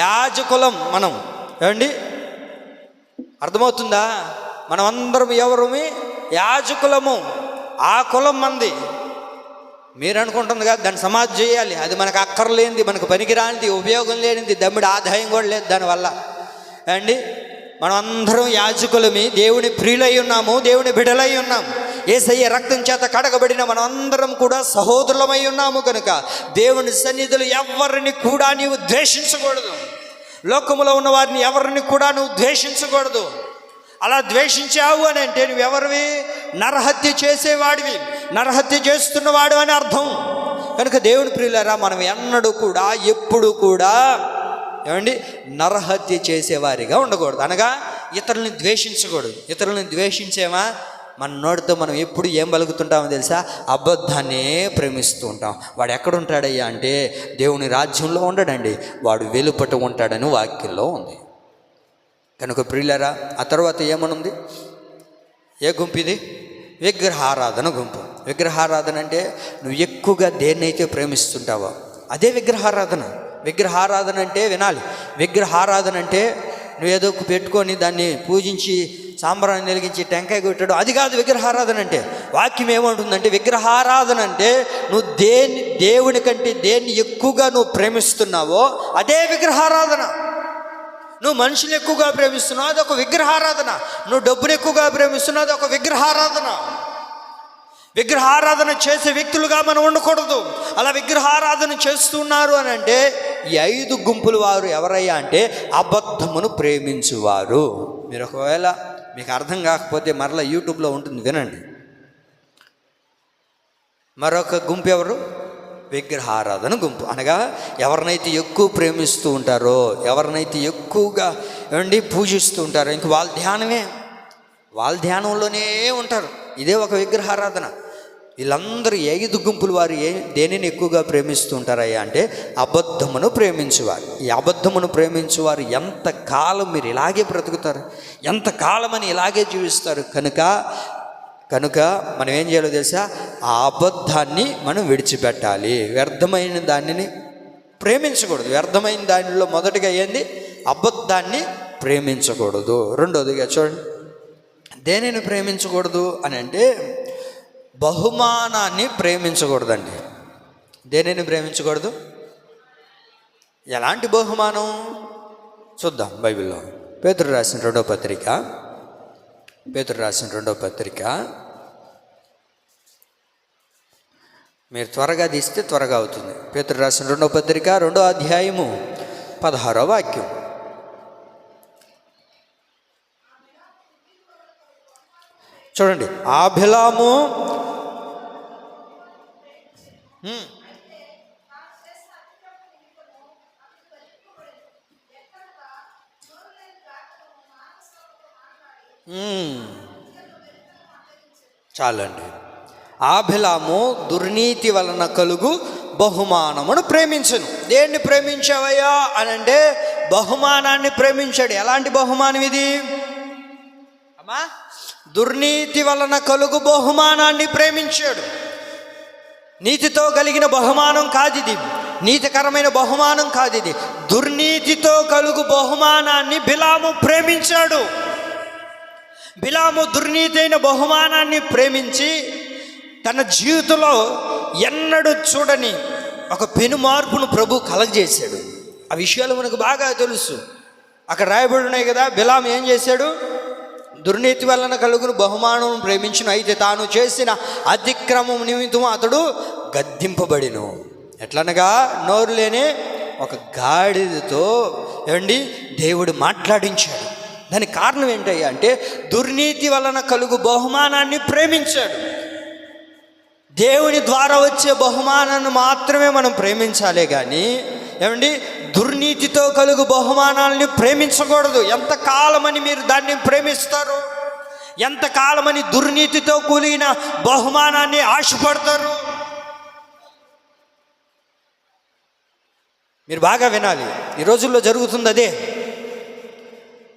S1: యాజకులం మనం. ఏమండి, అర్థమవుతుందా? మనం అందరం ఎవరుమి? యాజకులము. ఆ కులం మంది. మీరు అనుకుంటుంది కదా దాన్ని సమాధి చేయాలి, అది మనకు అక్కర్లేనిది, మనకు పనికిరానిది, ఉపయోగం లేనిది, దమ్మిడి ఆదాయం కూడా లేదు దానివల్ల. అండి, మనం అందరం యాజకులమి, దేవుని ప్రియులై ఉన్నాము, దేవుని బిడ్డలై ఉన్నాము. యేసయ్య రక్తం చేత కడగబడిన మనం అందరం కూడా సహోదరులమై ఉన్నాము. కనుక దేవుని సన్నిధిలో ఎవరిని కూడా నీవు ద్వేషించకూడదు. లోకములో ఉన్న వారిని ఎవరిని కూడా నువ్వు ద్వేషించకూడదు. అలా ద్వేషించావు అని అంటే నువ్వెవరివి? నరహత్య చేసేవాడివి, నరహత్య చేస్తున్నవాడు అని అర్థం. కనుక దేవుని ప్రియులారా, మనం ఎన్నడూ కూడా ఎప్పుడు కూడా ఏమండి నరహత్య చేసేవారిగా ఉండకూడదు. అనగా ఇతరులని ద్వేషించకూడదు. ఇతరులని ద్వేషించేమా మన నోటితో మనం ఎప్పుడు ఏం పలుకుతుంటామో తెలుసా? అబద్ధాన్నే ప్రేమిస్తూ ఉంటాం. వాడు ఎక్కడుంటాడయ్యా అంటే దేవుని రాజ్యంలో ఉండడండి, వాడు వెలుపట ఉంటాడని వాక్యంలో ఉంది. కనుక ప్రియులారా, ఆ తర్వాత ఏమనుంది? ఏ గుంపు ఇది? విగ్రహారాధన గుంపు. విగ్రహారాధన అంటే నువ్వు ఎక్కువగా దేన్నైతే ప్రేమిస్తుంటావో అదే విగ్రహారాధన. విగ్రహారాధన అంటే వినాలి. విగ్రహారాధన అంటే నువ్వేదో పెట్టుకొని దాన్ని పూజించి సాంబ్రాన్ని వెలిగించి టెంకాయ కొట్టాడు, అది కాదు విగ్రహారాధన అంటే. వాక్యం ఏమంటుందంటే విగ్రహారాధన అంటే నువ్వు దేవుని కంటే దేన్ని ఎక్కువగా నువ్వు ప్రేమిస్తున్నావో అదే విగ్రహారాధన. నువ్వు మనుషులు ఎక్కువగా ప్రేమిస్తున్నావు, అది ఒక విగ్రహారాధన. నువ్వు డబ్బును ఎక్కువగా ప్రేమిస్తున్నావు, అది ఒక విగ్రహారాధన. విగ్రహారాధన చేసే వ్యక్తులుగా మనం ఉండకూడదు. అలా విగ్రహారాధన చేస్తున్నారు అని అంటే ఈ 5 గుంపుల వారు ఎవరయ్యా అంటే అబద్ధమును ప్రేమించువారు. మీరు ఒకవేళ మీకు అర్థం కాకపోతే మరలా యూట్యూబ్లో ఉంటుంది, వినండి. మరొక గుంపు ఎవరు? విగ్రహారాధన గుంపు. అనగా ఎవరినైతే ఎక్కువ ప్రేమిస్తూ ఉంటారో, ఎవరినైతే ఎక్కువగా ఏమండి పూజిస్తూ ఉంటారో, ఇంక వాళ్ళ ధ్యానంలోనే ఉంటారు. ఇదే ఒక విగ్రహారాధన. వీళ్ళందరూ 5 గుంపులు వారు దేనిని ఎక్కువగా ప్రేమిస్తూ ఉంటారయ్యా అంటే అబద్ధమును ప్రేమించువారు. ఈ అబద్ధమును ప్రేమించువారు ఎంతకాలం మీరు ఇలాగే బ్రతుకుతారు, ఎంతకాలమని ఇలాగే జీవిస్తారు. కనుక మనం ఏం చేయాలో తెలుసా? ఆ అబద్ధాన్ని మనం విడిచిపెట్టాలి. వ్యర్థమైన దానిని ప్రేమించకూడదు. వ్యర్థమైన దానిలో మొదటిగా ఏంది? అబద్ధాన్ని ప్రేమించకూడదు. రెండోదిగా చూడండి, దేనిని ప్రేమించకూడదు అని అంటే బహుమానాన్ని ప్రేమించకూడదండి. దేనిని ప్రేమించకూడదు? ఎలాంటి బహుమానం చూద్దాం బైబిల్లో. పేతురు రాసిన రెండో పత్రిక మీరు త్వరగా తీస్తే త్వరగా అవుతుంది. పేతురు రాసిన 2వ పత్రిక 2వ అధ్యాయము 16వ వాక్యం. చూడండి, ఆబిలాము చాలండి. ఆబిలాము దుర్నీతి వలన కలుగు బహుమానమును ప్రేమించను. దేన్ని ప్రేమించావయ్యా అని అంటే బహుమానాన్ని ప్రేమించాడు. ఎలాంటి బహుమానం ఇది అమ్మా? దుర్నీతి వలన కలుగు బహుమానాన్ని ప్రేమించాడు. నీతితో కలిగిన బహుమానం కాదు ఇది, నీతికరమైన బహుమానం కాదు ఇది. దుర్నీతితో కలుగు బహుమానాన్ని బిలాము ప్రేమించాడు. బిలాము దుర్నీతి అయిన బహుమానాన్ని ప్రేమించి తన జీవితంలో ఎన్నడూ చూడని ఒక పెను మార్పును ప్రభు కలగజేశాడు. ఆ విషయాలు మనకు బాగా తెలుసు. అక్కడ రాయబడి ఉన్నాయి కదా. బిలాము ఏం చేశాడు? దుర్నీతి వలన కలుగును బహుమానం ప్రేమించును, అయితే తాను చేసిన అతిక్రమం నిమిత్తం అతడు గద్దింపబడిను. ఎట్లనగా నోరు లేని ఒక గాడిదతో ఏమండి దేవుడు మాట్లాడించాడు. దానికి కారణం ఏంటయ్యా అంటే దుర్నీతి వలన కలుగు బహుమానాన్ని ప్రేమించాడు. దేవుని ద్వారా వచ్చే బహుమానాన్ని మాత్రమే మనం ప్రేమించాలే కానీ ఏమండి దుర్నీతితో కలుగు బహుమానాలని ప్రేమించకూడదు. ఎంతకాలమని మీరు దాన్ని ప్రేమిస్తారు? ఎంతకాలమని దుర్నీతితో కూలిన బహుమానాన్ని ఆశపడతారు? మీరు బాగా వినాలి. ఈ రోజుల్లో జరుగుతుంది అదే.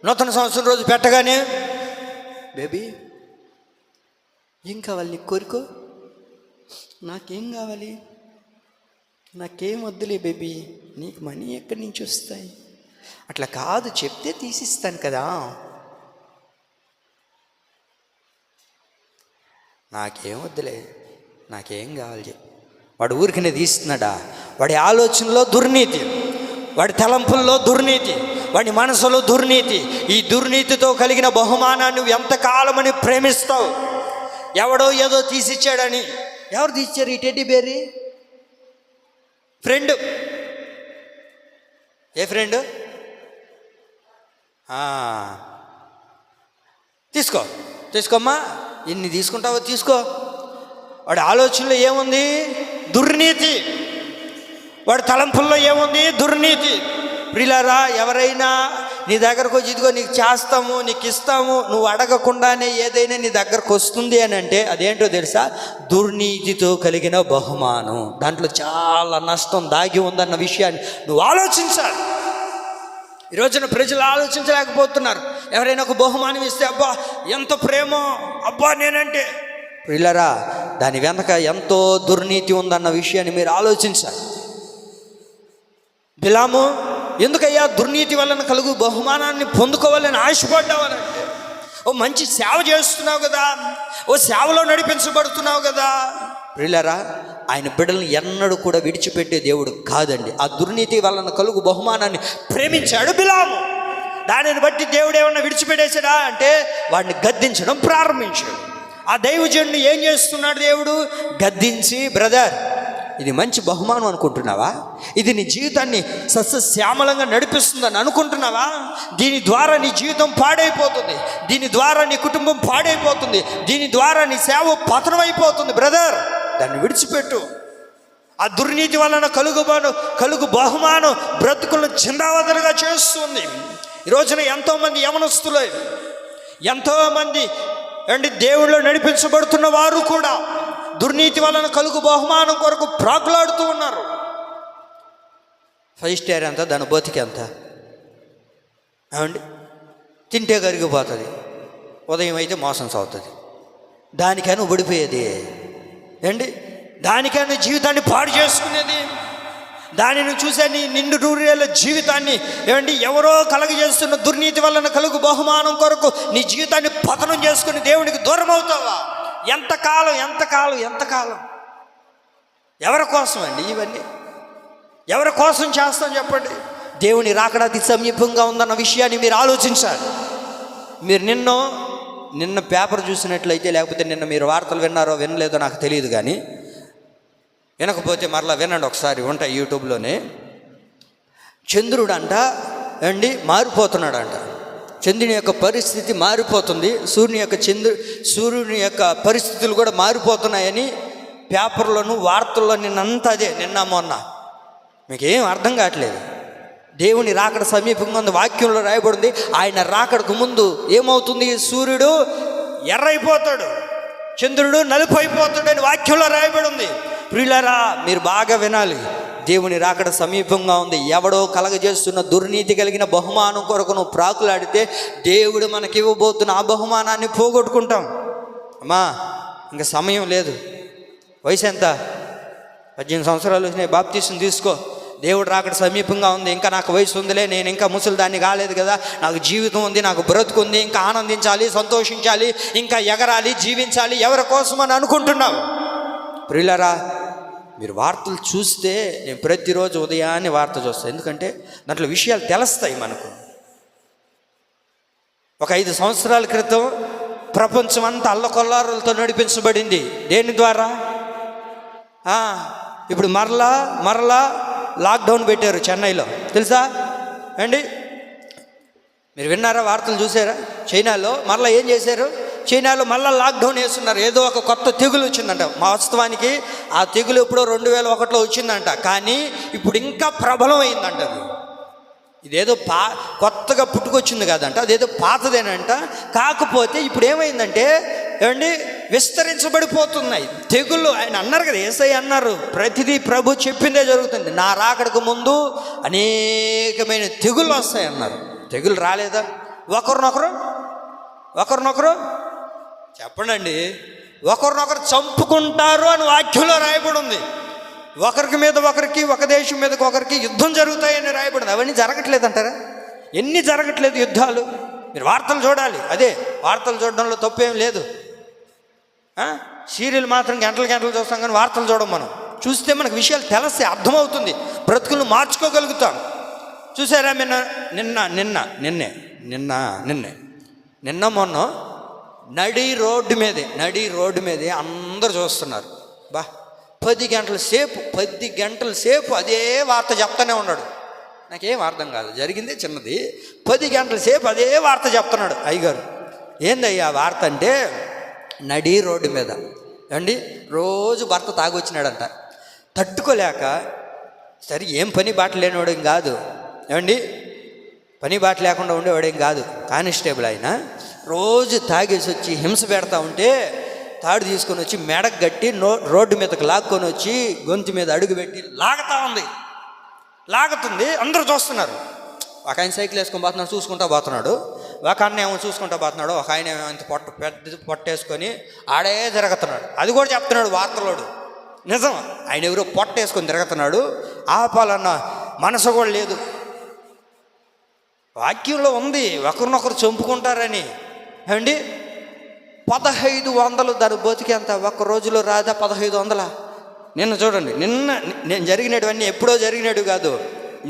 S1: నూతన సంవత్సరం రోజు పెట్టగానే బేబీ ఏం కావాలి నీకు? కోరుకో. నాకేం కావాలి? నాకేం వద్దులే బేబీ, నీకు మనీ ఎక్కడి నుంచి వస్తాయి? అట్లా కాదు, చెప్తే తీసిస్తాను కదా. నాకేం వద్దులే, నాకేం కావాలి? వాడు ఊరికనే తీస్తున్నాడా? వాడి ఆలోచనలో దుర్నీతి, వాడి తలంపుల్లో దుర్నీతి, వాడి మనసులో దుర్నీతి. ఈ దుర్నీతితో కలిగిన బహుమానాన్ని నువ్వు ఎంతకాలమని ప్రేమిస్తావు? ఎవడో ఏదో తీసిచ్చాడని. ఎవరు తీసిచ్చారు ఈ టెడ్డీ బేరీ? ఫ్రెండ్. ఏ ఫ్రెండ్? తీసుకోమ్మా, ఎన్ని తీసుకుంటావో తీసుకో. వాడి ఆలోచనలో ఏముంది? దుర్నీతి. వాడి తలంపుల్లో ఏముంది? దుర్నీతి. ప్రియులారా, ఎవరైనా నీ దగ్గరకు వచ్చి ఇదిగో నీకు చేస్తాము, నీకు ఇస్తాము, నువ్వు అడగకుండానే ఏదైనా నీ దగ్గరకు వస్తుంది అని అంటే అదేంటో తెలుసా? దుర్నీతితో కలిగిన బహుమానం. దాంట్లో చాలా నష్టం దాగి ఉందన్న విషయాన్ని నువ్వు ఆలోచించాలి. ఈ రోజున ప్రజలు ఆలోచించలేకపోతున్నారు. ఎవరైనా ఒక బహుమానం ఇస్తే అబ్బా ఎంత ప్రేమో, అబ్బా నేనంటే. ప్రియులారా, దాని వెనక ఎంతో దుర్నీతి ఉందన్న విషయాన్ని మీరు ఆలోచించాలి. బిలాము ఎందుకయ్యా దుర్నీతి వలన కలుగు బహుమానాన్ని పొందుకోవాలని ఆశపడ్డావనంటే, ఓ మంచి సేవ చేస్తున్నావు కదా, ఓ సేవలో నడిపించబడుతున్నావు కదా. ప్రియులారా, ఆయన బిడ్డలను ఎన్నడూ కూడా విడిచిపెట్టే దేవుడు కాదండి. ఆ దుర్నీతి వలన కలుగు బహుమానాన్ని ప్రేమించాడు బిలాము. దానిని బట్టి దేవుడు ఏమన్నా విడిచిపెట్టేశాడా అంటే వాడిని గద్దించడం ప్రారంభించాడు. ఆ దైవజనుడిని ఏం చేస్తున్నాడు దేవుడు? గద్దించి, బ్రదర్ ఇది మంచి బహుమానం అనుకుంటున్నావా? ఇది నీ జీవితాన్ని సస్యశ్యామలంగా నడిపిస్తుందని అనుకుంటున్నావా? దీని ద్వారా నీ జీవితం పాడైపోతుంది, దీని ద్వారా నీ కుటుంబం పాడైపోతుంది, దీని ద్వారా నీ సేవ పతనమైపోతుంది. బ్రదర్, దాన్ని విడిచిపెట్టు. ఆ దుర్నీతి వలన కలుగు బహుమానం బ్రతుకులను చిందావదలుగా చేస్తుంది. ఈ రోజున ఎంతోమంది యవనస్తులు, ఎంతోమంది దేవుళ్ళు నడిపించబడుతున్న వారు కూడా దుర్నీతి వలన కలుగు బహుమానం కొరకు ప్రాకులాడుతూ ఉన్నారు. 5 స్టార్ ఎంత, దాని బతికి ఎంత ఏమండి? తింటే కరిగిపోతుంది, ఉదయం అయితే మోసం సాగుతుంది. దానికైనా ఉడిపోయేది ఏంటి? దానికైనా జీవితాన్ని పాడు చేసుకునేది. దానిని చూసే నీ నిండు నూరేళ్ళ జీవితాన్ని ఎవరో కలగజేస్తున్న దుర్నీతి వలన కలుగు బహుమానం కొరకు నీ జీవితాన్ని పతనం చేసుకుని దేవునికి దూరం అవుతావా? ఎంతకాలం? ఎవరి కోసం అండి ఇవన్నీ? ఎవరి కోసం చేస్తాం చెప్పండి? దేవుని రాకడ అతి సమీపంగా ఉందన్న విషయాన్ని మీరు ఆలోచించాలి. మీరు నిన్న పేపర్ చూసినట్లయితే, లేకపోతే నిన్న మీరు వార్తలు విన్నారో వినలేదో నాకు తెలియదు, కానీ వినకపోతే మరలా వినండి ఒకసారి, ఉంటాయి యూట్యూబ్లోనే. చంద్రుడు మారిపోతున్నాడంట. చంద్రుని యొక్క పరిస్థితి మారిపోతుంది, సూర్యుని యొక్క పరిస్థితులు కూడా మారిపోతున్నాయని పేపర్లోను వార్తల్లో నిన్నంతా అదే, నిన్న మొన్న. మీకేం అర్థం కావట్లేదు. దేవుని రాకడ సమీపంగా ఉంది, వాక్యంలో రాయబడింది. ఆయన రాకడకు ముందు ఏమవుతుంది? సూర్యుడు ఎర్రైపోతాడు, చంద్రుడు నలుపు అయిపోతాడు అని వాక్యంలో రాయబడి ఉంది. ప్రియులారా, మీరు బాగా వినాలి. దేవుని రాకడ సమీపంగా ఉంది. ఎవడో కలగజేస్తున్న దుర్నీతి కలిగిన బహుమానం కొరకు నువ్వు ప్రాకులాడితే దేవుడు మనకి ఇవ్వబోతున్న ఆ బహుమానాన్ని పోగొట్టుకుంటాం. అమ్మా, ఇంకా సమయం లేదు. వయసు ఎంత? 18 సంవత్సరాలు వచ్చినాయి, బాప్తీసం తీసుకో. దేవుడు రాకడ సమీపంగా ఉంది. ఇంకా నాకు వయసు ఉందిలే, నేను ఇంకా ముసలిదాన్ని కాలేదు కదా, నాకు జీవితం ఉంది, నాకు బ్రతుకుంది, ఇంకా ఆనందించాలి, సంతోషించాలి, ఇంకా ఎగరాలి, జీవించాలి. ఎవరి కోసం అని అనుకుంటున్నావు? ప్రియులారా, మీరు వార్తలు చూస్తే, నేను ప్రతిరోజు ఉదయాన్నే వార్త చూస్తాను, ఎందుకంటే దాంట్లో విషయాలు తెలుస్తాయి మనకు. ఒక 5 సంవత్సరాల క్రితం ప్రపంచం అంతా అల్లకొల్లారులతో నడిపించబడింది. దేని ద్వారా? ఇప్పుడు మరలా లాక్డౌన్ పెట్టారు చెన్నైలో, తెలుసా అండి? మీరు విన్నారా? వార్తలు చూసారా? చైనాలో మరలా ఏం చేశారు? చైనాలో మళ్ళీ లాక్డౌన్ వేస్తున్నారు. ఏదో ఒక కొత్త తెగులు వచ్చిందంట. వాస్తవానికి ఆ తెగులు ఎప్పుడో 2001లో వచ్చిందంట, కానీ ఇప్పుడు ఇంకా ప్రబలం అయిందంట. అది ఇదేదో కొత్తగా పుట్టుకొచ్చింది కాదంట, అదేదో పాతదేనంట. కాకపోతే ఇప్పుడు ఏమైందంటే విస్తరించబడిపోతున్నాయి తెగుళ్ళు. ఆయన అన్నారు కదా, యేసయ్య అన్నారు, ప్రతిదీ ప్రభు చెప్పిందే జరుగుతుంది. నా రాకడకు ముందు అనేకమైన తెగుళ్ళు వస్తాయి అన్నారు. తెగులు రాలేదా? ఒకరినొకరు చెప్పండి, ఒకరినొకరు చంపుకుంటారు అని వాక్యంలో రాయబడి ఉంది. ఒకరికి మీద ఒకరికి, ఒక దేశం మీదకి ఒకరికి యుద్ధం జరుగుతాయని రాయబడింది. అవన్నీ జరగట్లేదంటారా? ఎన్ని జరగట్లేదు యుద్ధాలు? మీరు వార్తలు చూడాలి. అదే, వార్తలు చూడడంలో తప్పేం లేదు. సీరియల్ మాత్రం గంటలు చూస్తాం, కానీ వార్తలు చూడం. మనం చూస్తే మనకు విషయాలు తెలిస్తే అర్థమవుతుంది, బ్రతుకులను మార్చుకోగలుగుతాం. చూసారా నిన్న మొన్న నడి రోడ్డు మీదే అందరూ చూస్తున్నారు. 10 గంటల సేపు అదే వార్త చెప్తానే ఉన్నాడు. నాకేం అర్థం కాదు, జరిగిందే చిన్నది. 10 గంటల సేపు అదే వార్త చెప్తున్నాడు అయ్యగారు. ఏందయ్యా వార్త అంటే, నడి రోడ్డు మీద రోజు భర్త తాగొచ్చినాడంట. తట్టుకోలేక, సరే ఏం పని బాట లేనివాడేం కాదు, పని బాట లేకుండా ఉండేవాడేం కాదు, కానిస్టేబుల్ ఆయన. రోజు తాగేసి వచ్చి హింస పెడతా ఉంటే తాడు తీసుకొని వచ్చి మెడకు గట్టి రోడ్డు మీదకి లాక్కొని వచ్చి గొంతు మీద అడుగు పెట్టి లాగుతుంది. అందరూ చూస్తున్నారు. ఒక ఆయన సైకిల్ వేసుకొని పోతున్నాడు, చూసుకుంటా పోతున్నాడు. ఒక ఆయన ఏమో చూసుకుంటా పోతున్నాడు. ఒక ఆయన ఏమో ఇంత పెద్ద పొట్టేసుకొని ఆడే తిరుగుతున్నాడు. అది కూడా చెప్తున్నాడు వార్తలోడు. నిజం, ఆయన ఎవరో పొట్టేసుకొని తిరుగుతున్నాడు. ఆపాలన్న మనసు కూడా లేదు. వాక్యంలో ఉంది ఒకరినొకరు చంపుకుంటారని. 1500 దాని బతికేంత ఒక్క రోజులో రాదా? 1500. నిన్న చూడండి, నేను జరిగినటువన్నీ ఎప్పుడో జరిగినట్టు కాదు,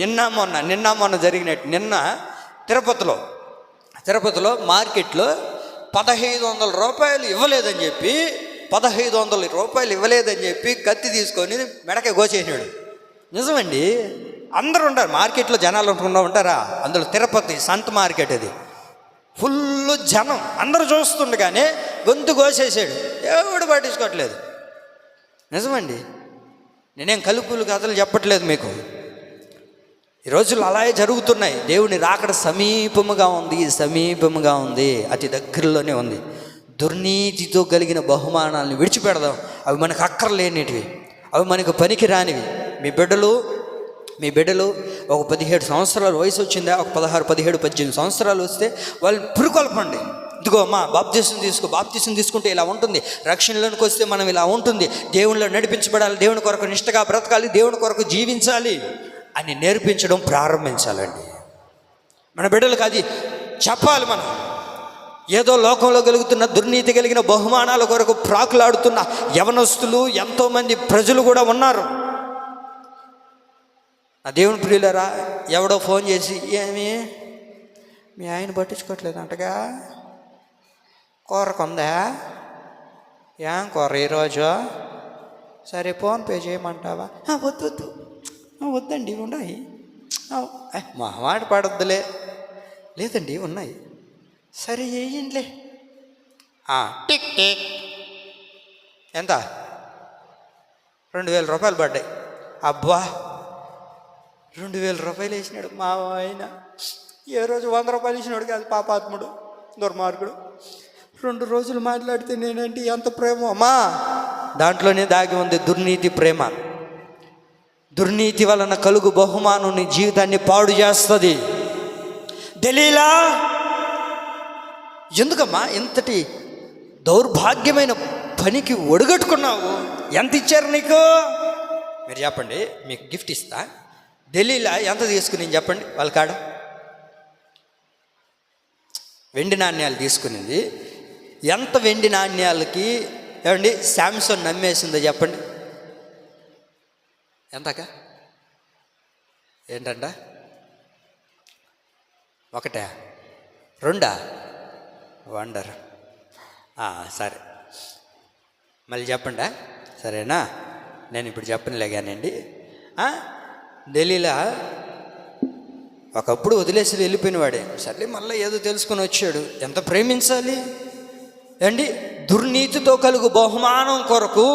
S1: నిన్న మొన్న జరిగినట్టు. నిన్న తిరుపతిలో మార్కెట్లో 1500 రూపాయలు ఇవ్వలేదని చెప్పి కత్తి తీసుకొని మెడకే గోచేసినాడు. నిజమండి, అందరూ ఉంటారు మార్కెట్లో, జనాలు ఉంటారా? అందులో తిరుపతి సంత మార్కెట్, అది ఫుల్ జనం, అందరూ చూస్తుండగానే గొంతు కోసేసాడు. ఎవడు పట్టించుకోవట్లేదు. నిజమండి, నేనేం కలుపులు కథలు చెప్పట్లేదు మీకు. ఈ రోజులు అలాగే జరుగుతున్నాయి. దేవుని రాకడ సమీపముగా ఉంది, అతి దగ్గరలోనే ఉంది. దుర్నీతితో కలిగిన బహుమానాలను విడిచిపెడదాం. అవి మనకు అక్కర్లేనిటివి, అవి మనకు పనికి రానివి. మీ బిడ్డలు ఒక 17 సంవత్సరాల వయసు వచ్చిందా, ఒక 16, 17, 18 సంవత్సరాలు వస్తే వాళ్ళని పురుకొల్పండి. ఇదిగో అమ్మా బాప్తీసం తీసుకుంటే ఇలా ఉంటుంది, రక్షణలోనికి వస్తే మనం ఇలా ఉంటుంది, దేవునిలో నడిపించబడాలి, దేవుని కొరకు నిష్టగా బ్రతకాలి, దేవుని కొరకు జీవించాలి అని నేర్పించడం ప్రారంభించాలండి. మన బిడ్డలకు అది చెప్పాలి. మనం ఏదో లోకంలో కలుగుతున్న దుర్నీతి కలిగిన బహుమానాల కొరకు ప్రాకులాడుతున్న యవనస్తులు ఎంతోమంది ప్రజలు కూడా ఉన్నారు. నా దేవుని ప్రియులరా, ఎవడో ఫోన్ చేసి, ఏమి మీ ఆయన పట్టించుకోవట్లేదు అంటగా, కూర కొందా, ఏం కూర ఈరోజు, సరే ఫోన్పే చేయమంటావా? వద్దండి ఉన్నాయి, మాట పడద్దులే, లేదండి ఉన్నాయి, సరే వేయండిలే, టిక్ టిక్ ఎంత, 2000 రూపాయలు పడ్డాయి. అబ్బా, 2000 రూపాయలు వేసినాడు మా ఆయన. ఏ రోజు 100 రూపాయలు వేసినాడు కాదు, పాపాత్ముడు, దుర్మార్గుడు. 2 రోజులు మాట్లాడితే నేనంటే ఎంత ప్రేమ అమ్మా. దాంట్లోనే దాగి ఉంది దుర్నీతి ప్రేమ. దుర్నీతి వలన కలుగు బహుమానం నీ జీవితాన్ని పాడు చేస్తుంది. దెలీలా, ఎందుకమ్మా ఇంతటి దౌర్భాగ్యమైన పనికి ఒడుగట్టుకున్నావు? ఎంత ఇచ్చారు నీకు? మీరు చెప్పండి, మీకు గిఫ్ట్ ఇస్తా. దెలీలా ఎంత తీసుకుని చెప్పండి, వాళ్ళ కాడ వెండి నాణ్యాలు తీసుకునింది. ఎంత వెండి నాణ్యాలకి శాంసంగ్ నమ్మేసిందో చెప్పండి. ఎంతక ఏంటంట? 1, 2 వండర్. సరే మళ్ళీ చెప్పండి, సరేనా? నేను ఇప్పుడు చెప్పనులే కానండి. దెలీలా ఒకప్పుడు వదిలేసి వెళ్ళిపోయిన వాడే, సర్లే మళ్ళీ ఏదో తెలుసుకొని వచ్చాడు. ఎంత ప్రేమించాలి దుర్నీతితో కలుగు బహుమానం కొరకు.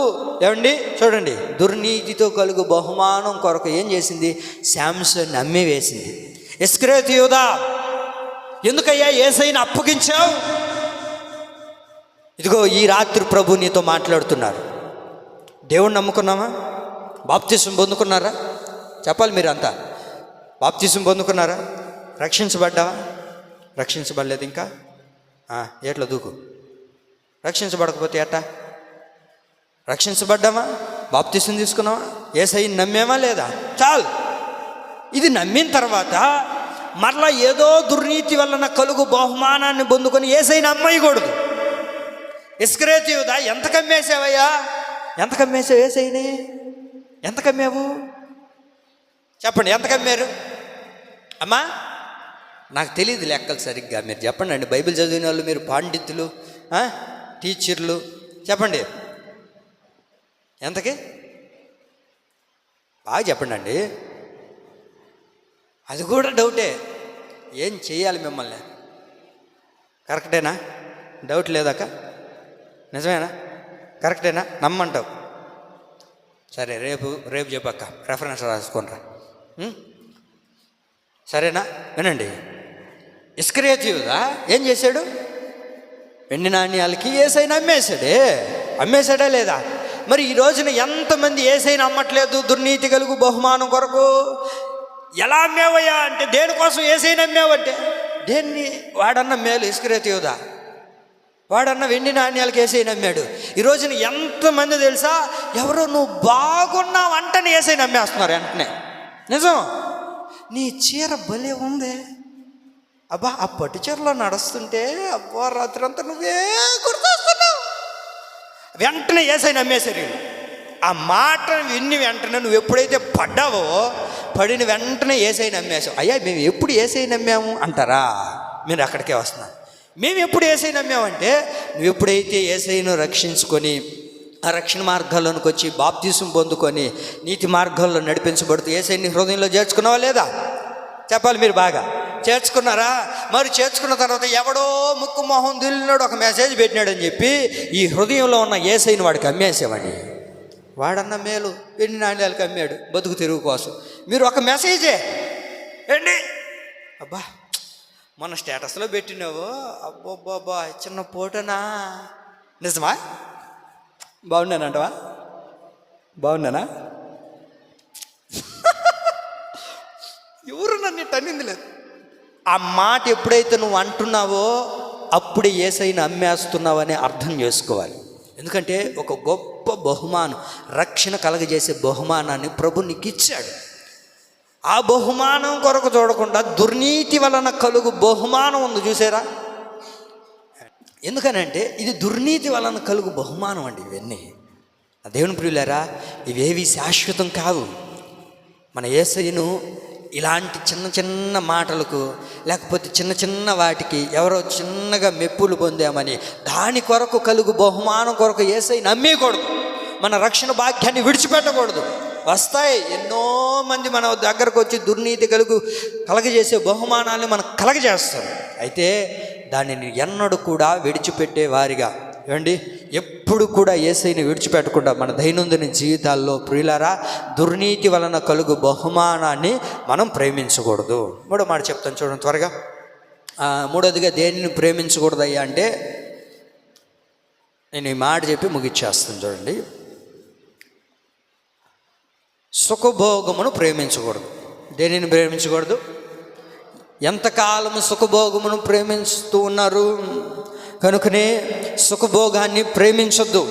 S1: చూడండి, దుర్నీతితో కలుగు బహుమానం కొరకు ఏం చేసింది? శాంసన్ అమ్మి వేసింది. ఇస్కరియోతు యూదా, ఎందుకయ్యా యేసయ్యను అప్పగించావు? ఇదిగో ఈ రాత్రి ప్రభు నీతో మాట్లాడుతున్నారు. దేవుణ్ణి నమ్ముకున్నామా? బాప్తిసం పొందుకున్నారా? చెప్పాలి మీరు అంతా. బాప్తిసం పొందుకున్నారా? రక్షించబడ్డావా? రక్షించబడలేదు ఇంకా? ఎట్లా దూకు. రక్షించబడకపోతే ఎట్టా? రక్షించబడ్డామా? బాప్తిసం తీసుకున్నావా? యేసయ్యను నమ్మేమా లేదా? చాలు. ఇది నమ్మిన తర్వాత మరలా ఏదో దుర్నీతి వలన కలుగు బహుమానాన్ని పొందుకొని యేసయ్యను అమ్మేయకూడదు. ఇస్కరియోతు యూదా, ఎంత కమ్మేసావయ్యా? ఎంత కమ్మేసావు యేసయ్యని? ఎంత కమ్మావు చెప్పండి, ఎంత కమ్మారు? అమ్మా నాకు తెలియదు లెక్కలు సరిగ్గా, మీరు చెప్పండి అండి. బైబిల్ చదివిన వాళ్ళు మీరు, పాండితులు, టీచర్లు, చెప్పండి ఎంతకి బాగా చెప్పండి అండి. అది కూడా డౌటే. ఏం చేయాలి మిమ్మల్ని? కరెక్టేనా? డౌట్ లేదాక? నిజమేనా? కరెక్టేనా? నమ్మంటావు? సరే, రేపు చెప్పక్క, రెఫరెన్స్ రాసుకొనిరా. సరేనా? వినండి. ఇస్కరియోతు యూదా ఏం చేశాడు? వెండి నాణ్యాలకి యేసయ్యను అమ్మేశాడా లేదా? మరి ఈ రోజున ఎంతమంది యేసయ్యను అమ్మట్లేదు? దుర్నీతి కలుగు బహుమానం కొరకు. ఎలా అమ్మేవయ్యా అంటే, దేనికోసం యేసయ్యను అమ్మేవంటే? దేన్ని? వాడన్న మేలు ఇస్కరియోతు యూదా, వాడన్న వెండి నాణ్యాలకి యేసయ్యను అమ్మాడు. ఈ రోజున ఎంతమంది తెలుసా? ఎవరో నువ్వు బాగున్నావు అంటని యేసయ్యను అమ్మేస్తున్నారు వెంటనే. నిజం. నీ చీర భలే ఉంది, అబ్బా ఆ పట్టు చీరలో నడుస్తుంటే అబ్బా రాత్రి అంతా నువ్వే గుర్తొస్తున్నావు, వెంటనే యేసయ్యను అమ్మేశారు. ఆ మాట విన్ని వెంటనే నువ్వు ఎప్పుడైతే పడ్డావో, పడిన వెంటనే యేసయ్యను అమ్మేశావు. అయ్యా మేము ఎప్పుడు యేసయ్యను అమ్మాము అంటారా? మీరు అక్కడికే వస్తున్నారు. మేము ఎప్పుడు యేసయ్యను అమ్మామంటే, నువ్వు ఎప్పుడైతే యేసయ్యను రక్షించుకొని ఆ రక్షణ మార్గాల్లోనికి వచ్చి బాప్తీసం పొందుకొని నీతి మార్గాల్లో నడిపించబడుతూ యేసయ్యని హృదయంలో చేర్చుకున్నావా లేదా? చెప్పాలి. మీరు బాగా చేర్చుకున్నారా? మరి చేర్చుకున్న తర్వాత ఎవడో ముక్కు మొహం దిల్లినాడు ఒక మెసేజ్ పెట్టినాడని చెప్పి ఈ హృదయంలో ఉన్న యేసయ్యని వాడికి అమ్మేసేవాడి. వాడన్న మేలు వెండి నాణ్యాలకి అమ్మాడు బతుకు తెరువు కోసం. మీరు ఒక మెసేజే ఏంటి, అబ్బా మొన్న స్టేటస్లో పెట్టినావు, అబ్బోబ్బా చిన్న ఫోటోనా, నిజమా? బాగున్నానంటవా? బాగున్నానా? ఎవరు నన్ను అన్నింది లేదు. ఆ మాట ఎప్పుడైతే నువ్వు అంటున్నావో అప్పుడు యేసయ్యను అమ్మేస్తున్నావని అర్థం చేసుకోవాలి. ఎందుకంటే ఒక గొప్ప బహుమానం, రక్షణ కలగజేసే బహుమానాన్ని ప్రభు నీకు ఇచ్చాడు. ఆ బహుమానం కొరకు చూడకుండా దుర్నీతి వలన కలుగు బహుమానం ఉంది చూసారా? ఎందుకనంటే ఇది దుర్నీతి వలన కలుగు బహుమానం అండి. ఇవన్నీ దేవుని ప్రియులారా, ఇవేవి శాశ్వతం కావు. మన యేసయ్యను ఇలాంటి చిన్న చిన్న మాటలకు, లేకపోతే చిన్న చిన్న వాటికి ఎవరో చిన్నగా మెప్పులు పొందామని దాని కొరకు కలుగు బహుమానం కొరకు యేసయ్యను అమ్మేయకూడదు. మన రక్షణ భాగ్యాన్ని విడిచిపెట్టకూడదు. వస్తాయి ఎన్నో మంది మన దగ్గరకు వచ్చి దుర్నీతి కలగజేసే బహుమానాన్ని మనకు కలగజేస్తారు. అయితే దానిని ఎన్నడూ కూడా విడిచిపెట్టే వారిగా ఏమండి, ఎప్పుడు కూడా యేసయ్యని విడిచిపెట్టకుండా మన దైనందిన జీవితాల్లో ప్రియులారా దుర్నీతి వలన కలుగు బహుమానాన్ని మనం ప్రేమించకూడదు. మూడో మాట చెప్తాను చూడండి త్వరగా. మూడోదిగా దేనిని ప్రేమించకూడదయ్యా అంటే, నేను ఈ మాట చెప్పి ముగిచ్చేస్తాను చూడండి. సుఖభోగమును ప్రేమించకూడదు. దేనిని ప్రేమించకూడదు? ఎంతకాలము సుఖభోగమును ప్రేమిస్తూ ఉన్నారు కనుకనే సుఖభోగాన్ని ప్రేమించొద్దు.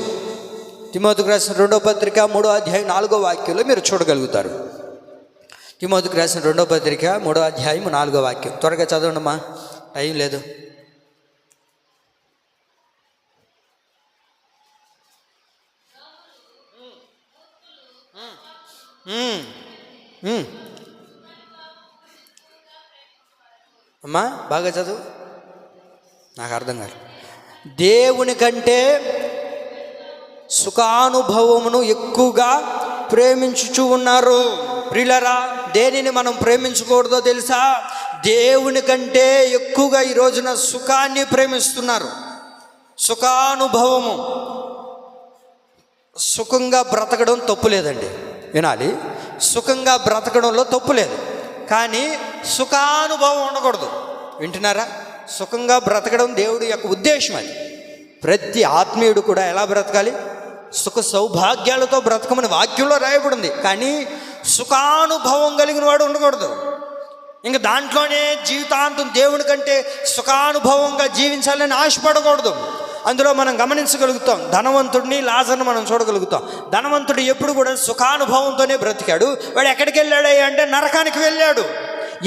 S1: తిమోతికి రాసిన 2వ పత్రిక 3వ అధ్యాయం 4వ వాక్యంలో మీరు చూడగలుగుతారు. తిమోతికి రాసిన 2వ పత్రిక 3వ అధ్యాయం 4వ వాక్యం. త్వరగా చదవండమ్మా, టైం లేదు. అమ్మా బాగా చదువు, నాకు అర్థం కాదు. దేవుని కంటే సుఖానుభవమును ఎక్కువగా ప్రేమించుచూ ఉన్నారు. ప్రియులారా, దేనిని మనం ప్రేమించకూడదో తెలుసా? దేవుని కంటే ఎక్కువగా ఈ రోజున సుఖాన్ని ప్రేమిస్తున్నారు. సుఖానుభవము. సుఖంగా బ్రతకడం తప్పు లేదండి, వినాలి. సుఖంగా బ్రతకడంలో తప్పు లేదు, కానీ సుఖానుభవం ఉండకూడదు. వింటున్నారా? సుఖంగా బ్రతకడం దేవుడి యొక్క ఉద్దేశం. అది ప్రతి ఆత్మీయుడు కూడా ఎలా బ్రతకాలి? సుఖ సౌభాగ్యాలతో బ్రతకమని వాక్యంలో రాయబడింది. కానీ సుఖానుభవం కలిగిన వాడు ఉండకూడదు. ఇంకా దాంట్లోనే జీవితాంతం దేవుని కంటే సుఖానుభవంగా జీవించాలని ఆశపడకూడదు. అందులో మనం గమనించగలుగుతాం, ధనవంతుడిని లాజర్ను మనం చూడగలుగుతాం. ధనవంతుడు ఎప్పుడు కూడా సుఖానుభవంతోనే బ్రతికాడు. వాడు ఎక్కడికి వెళ్ళాడు అంటే నరకానికి వెళ్ళాడు.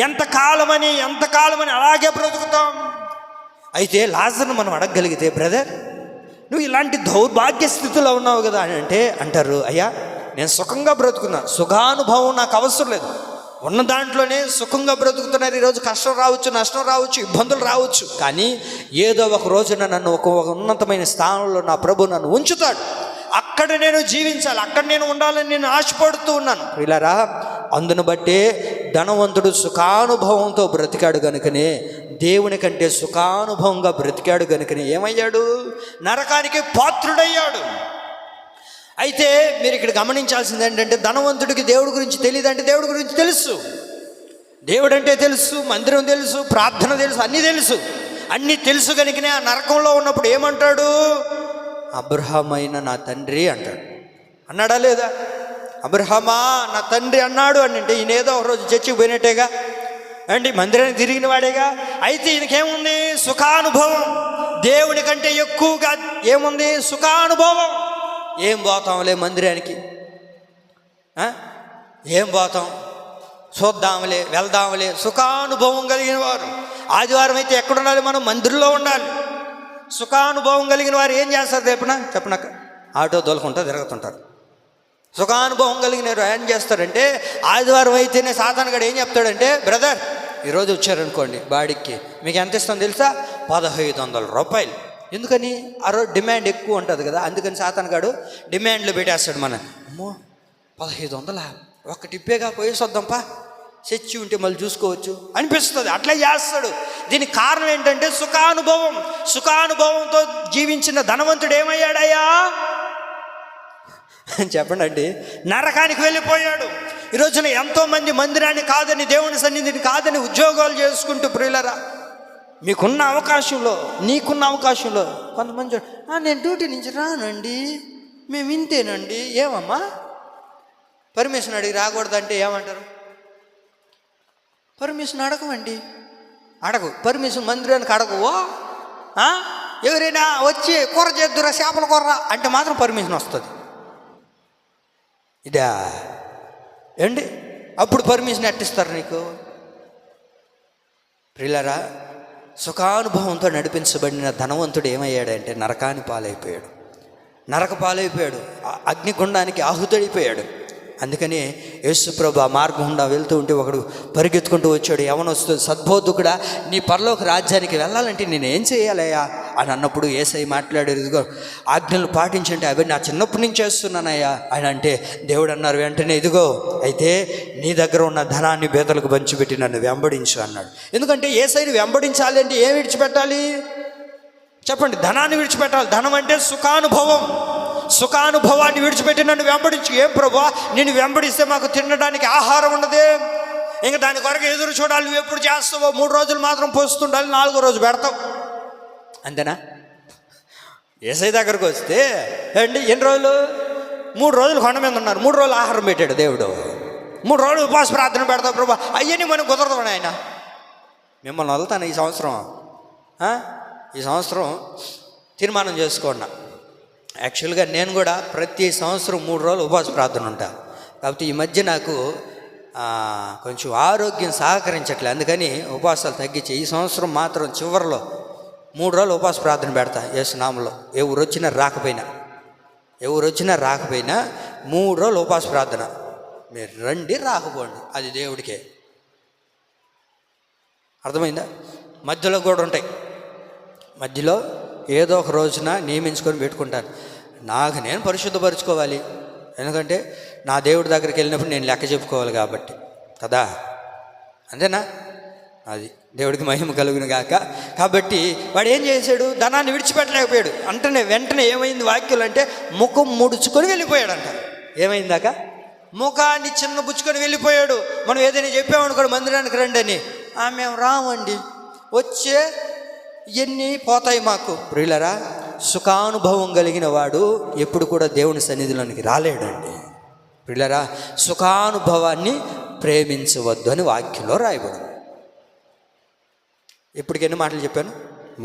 S1: ఎంతకాలమని అలాగే బ్రతుకుతాం. అయితే లాజర్ను మనం అడగగలిగితే, బ్రదర్ నువ్వు ఇలాంటి దౌర్భాగ్య స్థితిలో ఉన్నావు కదా అని అంటారు, అయ్యా నేను సుఖంగా బ్రతుకున్నా, సుఖానుభవం నాకు అవసరం లేదు. ఉన్న దాంట్లోనే సుఖంగా బ్రతుకుతున్నారు. ఈరోజు కష్టం రావచ్చు, నష్టం రావచ్చు, ఇబ్బందులు రావచ్చు, కానీ ఏదో ఒక రోజున నన్ను ఒక ఉన్నతమైన స్థానంలో నా ప్రభు నన్ను ఉంచుతాడు. అక్కడ నేను జీవించాలి, అక్కడ నేను ఉండాలని నేను ఆశపడుతూ ఉన్నాను. ప్రియులారా, అందును బట్టే ధనవంతుడు సుఖానుభవంతో బ్రతికాడు గనుకనే, దేవుని కంటే సుఖానుభవంగా బ్రతికాడు గనుకనే ఏమయ్యాడు? నరకానికి పాత్రుడయ్యాడు. అయితే మీరు ఇక్కడ గమనించాల్సింది ఏంటంటే, ధనవంతుడికి దేవుడి గురించి తెలియదంటే దేవుడి గురించి తెలుసు. దేవుడు అంటే తెలుసు, మందిరం తెలుసు, ప్రార్థన తెలుసు, అన్నీ తెలుసు కనుకనే ఆ నరకంలో ఉన్నప్పుడు ఏమంటాడు? అబ్రహామైన నా తండ్రి అంటాడు. అన్నాడా లేదా? అబ్రహామా నా తండ్రి అన్నాడు అంటే ఈయన ఏదో ఒక రోజు చర్చికి పోయినట్టేగా అండి, మందిరానికి తిరిగిన వాడేగా. అయితే ఈయనకేముంది? సుఖానుభవం. దేవుని కంటే ఎక్కువగా ఏముంది? సుఖానుభవం. ఏం పోతాంలే మందిరానికి, ఏం పోతాం, చూద్దాంలే, వెళ్దాంలే. సుఖానుభవం కలిగిన వారు ఆదివారం అయితే ఎక్కడ ఉండాలి? మనం మందిరంలో ఉండాలి. సుఖానుభవం కలిగిన వారు ఏం చేస్తారు చెప్పనాక ఆటో దొలకుంటా తిరుగుతుంటారు. సుఖానుభవం కలిగిన వారు ఏం చేస్తారంటే, ఆదివారం అయితేనే సాతానుగాడు ఏం చెప్తాడంటే, బ్రదర్ ఈరోజు వచ్చారనుకోండి బాడీకి, మీకు ఎంత ఇస్తుందో తెలుసా? 1500 రూపాయలు. ఎందుకని? ఆ రోజు డిమాండ్ ఎక్కువ ఉంటుంది కదా, అందుకని సాతానుగాడు డిమాండ్లు పెట్టేస్తాడు. అమ్మో 1500 ఒక్క టిప్పేగా పోయేసి వద్దాంపా, చచ్చి ఉంటే మళ్ళీ చూసుకోవచ్చు అనిపిస్తుంది, అట్లా చేస్తాడు. దీనికి కారణం ఏంటంటే సుఖానుభవం. సుఖానుభవంతో జీవించిన ధనవంతుడు ఏమయ్యాడయ్యా చెప్పండి అండి? నరకానికి వెళ్ళిపోయాడు. ఈరోజున ఎంతోమంది మందిరాన్ని కాదని, దేవుని సన్నిధిని కాదని ఉద్యోగాలు చేసుకుంటూ, ప్రియులరా, మీకున్న అవకాశంలో, నీకున్న అవకాశంలో కొంతమంది నేను డ్యూటీ నుంచి రానండి, మేము ఇంతేనండి. ఏమమ్మా పర్మిషన్ అడిగి రాకూడదంటే ఏమంటారు? పర్మిషన్ అడగమండి, పర్మిషన్ మందిరానికి అడగవో. ఎవరైనా వచ్చి కూర చేద్దురా, చేపల కూర అంటే మాత్రం పర్మిషన్ వస్తుంది. ఇదా ఏంటి? అప్పుడు పర్మిషన్ ఎట్టిస్తారు నీకు? ప్రియులారా, సుఖానుభవంతో నడిపించబడిన ధనవంతుడు ఏమయ్యాడంటే నరకాని పాలైపోయాడు. అగ్నిగుండానికి ఆహుతైపోయాడు. అందుకని యేసుప్రభు ఆ మార్గం గుండా వెళ్తూ ఉంటే ఒకడు పరిగెత్తుకుంటూ వచ్చాడు. వస్తుంది, సద్బోధకుడా, నీ పరలోక రాజ్యానికి వెళ్ళాలంటే నేను ఏం చేయాలయ్యా అని అన్నప్పుడు యేసయ్య మాట్లాడారు, ఇదిగో ఆజ్ఞలు పాటించండి, అవి నా చిన్నప్పటి నుంచి చేస్తున్నానయ్యా అని అంటే, దేవుడు అన్నారు వెంటనే, ఇదిగో అయితే నీ దగ్గర ఉన్న ధనాన్ని బేదలకు పంచిపెట్టి నన్ను వెంబడించు అన్నాడు. ఎందుకంటే యేసయ్యని వెంబడించాలి అంటే ఏం విడిచిపెట్టాలి చెప్పండి? ధనాన్ని విడిచిపెట్టాలి. ధనం అంటే సుఖానుభవం. సుఖానుభవాన్ని విడిచిపెట్టి నన్ను వెంబడించు. ఏం ప్రభువా, నేను వెంబడిస్తే మాకు తినడానికి ఆహారం ఉండదే, ఇంకా దాని కొరకు ఎదురు చూడాలి. నువ్వు ఎప్పుడు చేస్తావో? 3 రోజులు మాత్రం పోస్తుండాలి, 4వ రోజు పెడతావు, అంతేనా? యేసయ్య దగ్గరకు వస్తే అండి ఎన్ని రోజులు? 3 రోజులు కొండ మీద ఉన్నారు, 3 రోజులు ఆహారం పెట్టాడు దేవుడు. 3 రోజులు ఉపవాస ప్రార్థన పెడతావు ప్రభు, అయ్యని మనం కుదరదు ఆయన. మిమ్మల్ని వదులుతాను ఈ సంవత్సరం తీర్మానం చేసుకున్నా. యాక్చువల్గా నేను కూడా ప్రతి సంవత్సరం 3 రోజులు ఉపవాస ప్రార్థన ఉంటాను. కాబట్టి ఈ మధ్య నాకు కొంచెం ఆరోగ్యం సహకరించట్లేదు, అందుకని ఉపవాసాలు తగ్గించి ఈ సంవత్సరం మాత్రం చివరిలో 3 రోజులు ఉపవాస ప్రార్థన పెడతా యేసు నామములో. ఎవరు వచ్చినా రాకపోయినా 3 రోజులు ఉపవాస ప్రార్థన. మీరు రండి, రాకపోండి, అది దేవుడికే. అర్థమైందా? మధ్యలో కూడా ఉంటాయి, మధ్యలో ఏదో ఒక రోజున నియమించుకొని పెట్టుకుంటాను. నాకు నేను పరిశుద్ధపరచుకోవాలి, ఎందుకంటే నా దేవుడి దగ్గరికి వెళ్ళినప్పుడు నేను లెక్క చెప్పుకోవాలి కాబట్టి కదా, అంతేనా? అది దేవుడికి మహిమ కలుగును గాక. కాబట్టి వాడు ఏం చేశాడు? ధనాన్ని విడిచిపెట్టలేకపోయాడు. వెంటనే ఏమైంది వాక్యాలు అంటే, ముఖం ముడుచుకొని వెళ్ళిపోయాడంట. ఏమైందాక? ముఖాన్ని చిన్న పుచ్చుకొని వెళ్ళిపోయాడు. మనం ఏదైనా చెప్పామనుకోండి, మందిరానికి రండి అని, మేము రామండి, వచ్చే ఇవన్నీ పోతాయి మాకు. ప్రియులరా, సుఖానుభవం కలిగిన వాడు ఎప్పుడు కూడా దేవుని సన్నిధిలోనికి రాలేడండి. ప్రియులరా, సుఖానుభవాన్ని ప్రేమించవద్దు అని వాక్యంలో రాయబడింది. ఇప్పటికి ఎన్ని మాటలు చెప్పాను?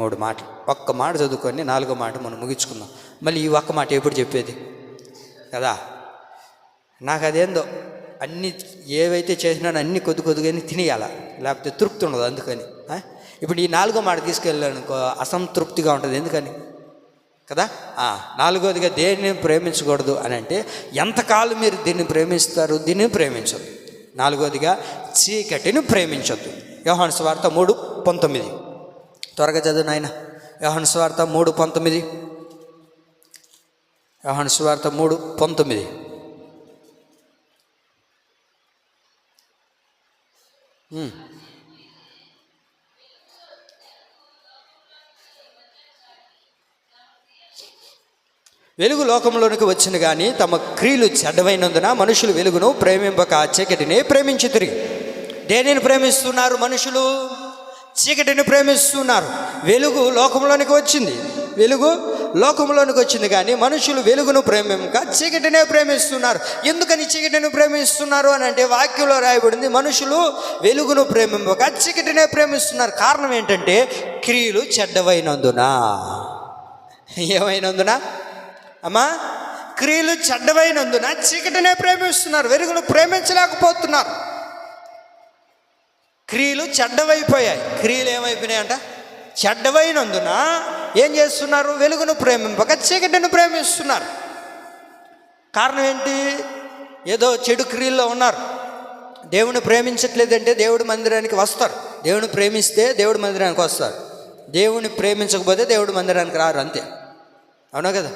S1: 3 మాటలు. ఒక్క మాట చదువుకొని 4వ మాట మనం ముగించుకుందాం. మళ్ళీ ఈ ఒక్క మాట ఎప్పుడు చెప్పేది కదా? నాకు అదేందో అన్నీ ఏవైతే చేసినానో అన్నీ కొద్దిగానే తినేయాల, లేకపోతే తృప్తి ఉండదు. అందుకని ఇప్పుడు ఈ 4వ మాట తీసుకెళ్ళానుకో అసంతృప్తిగా ఉంటుంది. ఎందుకని కదా? 4వదిగా దేన్ని ప్రేమించకూడదు అని అంటే, ఎంతకాలం మీరు దీన్ని ప్రేమిస్తారు, దీన్ని ప్రేమించరు. 4వదిగా చీకటిని ప్రేమించొద్దు. యోహాను సువార్త 3:19. త్వరగా చదువు నాయన. యోహాను సువార్త 3:19. యోహాను సువార్త 3:19. వెలుగు లోకంలోనికి వచ్చిన కానీ తమ క్రియలు చెడ్డవైనందున మనుషులు వెలుగును ప్రేమింపక చీకటిని ప్రేమించుతిరి. దేనిని ప్రేమిస్తున్నారు మనుషులు? చీకటిని ప్రేమిస్తున్నారు. వెలుగు లోకంలోనికి వచ్చింది, వెలుగు లోకంలోనికి వచ్చింది కానీ మనుషులు వెలుగును ప్రేమింపక చీకటినే ప్రేమిస్తున్నారు. ఎందుకని చీకటిని ప్రేమిస్తున్నారు అని అంటే వాక్యంలో రాయబడింది, మనుషులు వెలుగును ప్రేమింపక చీకటినే ప్రేమిస్తున్నారు. కారణం ఏంటంటే క్రియలు చెడ్డవైనందున. ఏమైనందున అమ్మా? క్రియలు చెడ్డవైనందున చీకటినే ప్రేమిస్తున్నారు, వెలుగును ప్రేమించలేకపోతున్నారు. క్రియలు చెడ్డవైపోయాయి. క్రియలు ఏమైపోయినాయి అంట? చెడ్డవైనందున ఏం చేస్తున్నారు? వెలుగును ప్రేమింపక చీకటిని ప్రేమిస్తున్నారు. కారణం ఏంటి? ఏదో చెడు క్రియల్లో ఉన్నారు, దేవుని ప్రేమించట్లేదంటే దేవుడి మందిరానికి వస్తారు. దేవుని ప్రేమిస్తే దేవుడి మందిరానికి వస్తారు, దేవుని ప్రేమించకపోతే దేవుడి మందిరానికి రారు. అంతే, అవునా కదా?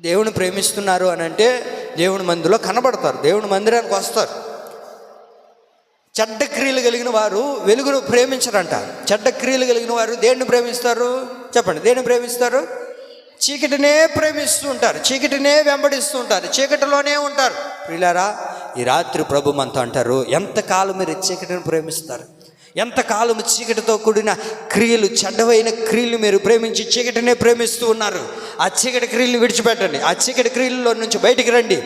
S1: దేవుని ప్రేమిస్తున్నారు అని అంటే దేవుని మందిలో కనబడతారు, దేవుని మందిరానికి వస్తారు. చెడ్డ క్రియలు కలిగిన వారు వెలుగును ప్రేమించరంట. చెడ్డ క్రియలు కలిగిన వారు దేన్ని ప్రేమిస్తారు? చెప్పండి, దేన్ని ప్రేమిస్తారు? చీకటినే ప్రేమిస్తూ ఉంటారు, చీకటినే వెంబడిస్తూ ఉంటారు, చీకటిలోనే ఉంటారు. ప్రియులారా, ఈ రాత్రి ప్రభు మనతో అంటారు, ఎంతకాలం మీరు చీకటిని ప్రేమిస్తారు? ఎంతకాలం చీకటితో కూడిన క్రియలు, చెడ్డవైన క్రియలు మీరు ప్రేమించి చీకటినే ప్రేమిస్తూ ఉన్నారు. ఆ చీకటి క్రియలు విడిచిపెట్టండి. ఆ చీకటి క్రియల్లో నుంచి బయటికి రండి.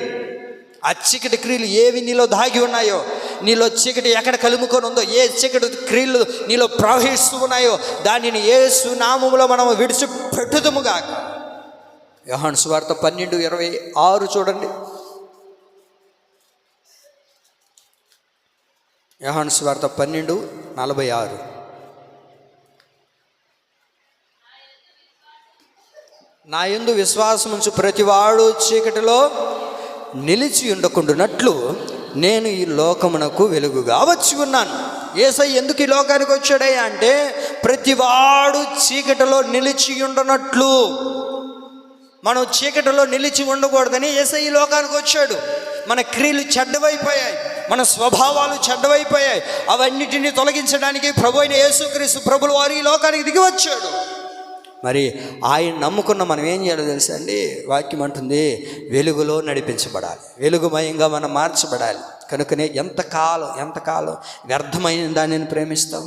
S1: ఆ చీకటి క్రియలు ఏవి నీలో దాగి ఉన్నాయో, నీలో చీకటి ఎక్కడ కలుముకొని ఉందో, ఏ చీకటి క్రియలు నీలో ప్రవహిస్తూ ఉన్నాయో దానిని యేసు నామములో మనం విడిచిపెట్టుదుముగా. యోహాను సువార్త 12:26 చూడండి. యోహాను సువార్త 12:46. నా యందు విశ్వాసముంచు ప్రతివాడు చీకటిలో నిలిచి ఉండకుండానట్లు నేను ఈ లోకమునకు వెలుగుగా వచ్చి ఉన్నాను. యేసయ్య ఎందుకు ఈ లోకానికి వచ్చాడయ్యా అంటే ప్రతివాడు చీకటిలో నిలిచి ఉండనట్లు. మనం చీకటిలో నిలిచి ఉండకూడదని యేసయ్య ఈ లోకానికి వచ్చాడు. మన క్రియలు చెడ్డవైపోయాయి, మన స్వభావాలు చెడ్డవైపోయాయి. అవన్నిటినీ తొలగించడానికి ప్రభు అయిన యేసుక్రీస్తు ప్రభులు వారు ఈ లోకానికి దిగి వచ్చాడు. మరి ఆయన నమ్ముకున్న మనం ఏం చేయాలో తెలుసా అండి? వాక్యం అంటుంది, వెలుగులో నడిపించబడాలి, వెలుగుమయంగా మనం మార్చబడాలి. కనుకనే ఎంతకాలం వ్యర్థమైన దానిని ప్రేమిస్తాం?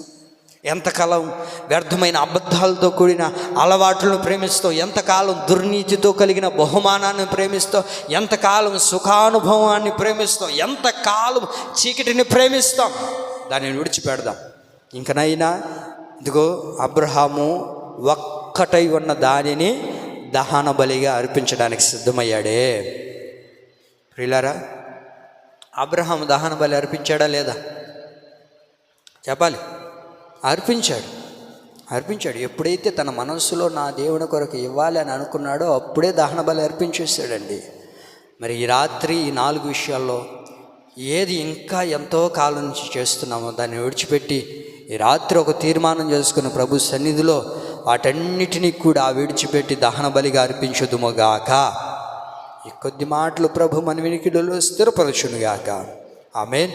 S1: ఎంతకాలం వ్యర్థమైన అబద్ధాలతో కూడిన అలవాట్లను ప్రేమిస్తాం? ఎంతకాలం దుర్నీతితో కలిగిన బహుమానాన్ని ప్రేమిస్తాం? ఎంతకాలం సుఖానుభవాన్ని ప్రేమిస్తాం? ఎంతకాలం చీకటిని ప్రేమిస్తాం? దానిని విడిచిపెడదాం. ఇంకనైనా ఇదిగో అబ్రహాము ఒక్కటై ఉన్న దానిని దహన బలిగా అర్పించడానికి సిద్ధమయ్యాడే. ప్రియులారా, అబ్రహాము దహన బలి అర్పించాడా లేదా? చెప్పాలి. అర్పించాడు. ఎప్పుడైతే తన మనస్సులో నా దేవుని కొరకు ఇవ్వాలి అని అనుకున్నాడో అప్పుడే దహన బలి అర్పించేసాడండి. మరి ఈ రాత్రి ఈ 4 విషయాల్లో ఏది ఇంకా ఎంతో కాలం నుంచి చేస్తున్నామో దాన్ని విడిచిపెట్టి ఈ రాత్రి ఒక తీర్మానం చేసుకుని ప్రభు సన్నిధిలో వాటన్నిటినీ కూడా విడిచిపెట్టి దహన బలిగా అర్పించుదుముగాక. ఈ కొద్ది మాటలు ప్రభు మన వినికిడిలో స్థిరపరచునుగాక. ఆమేన్.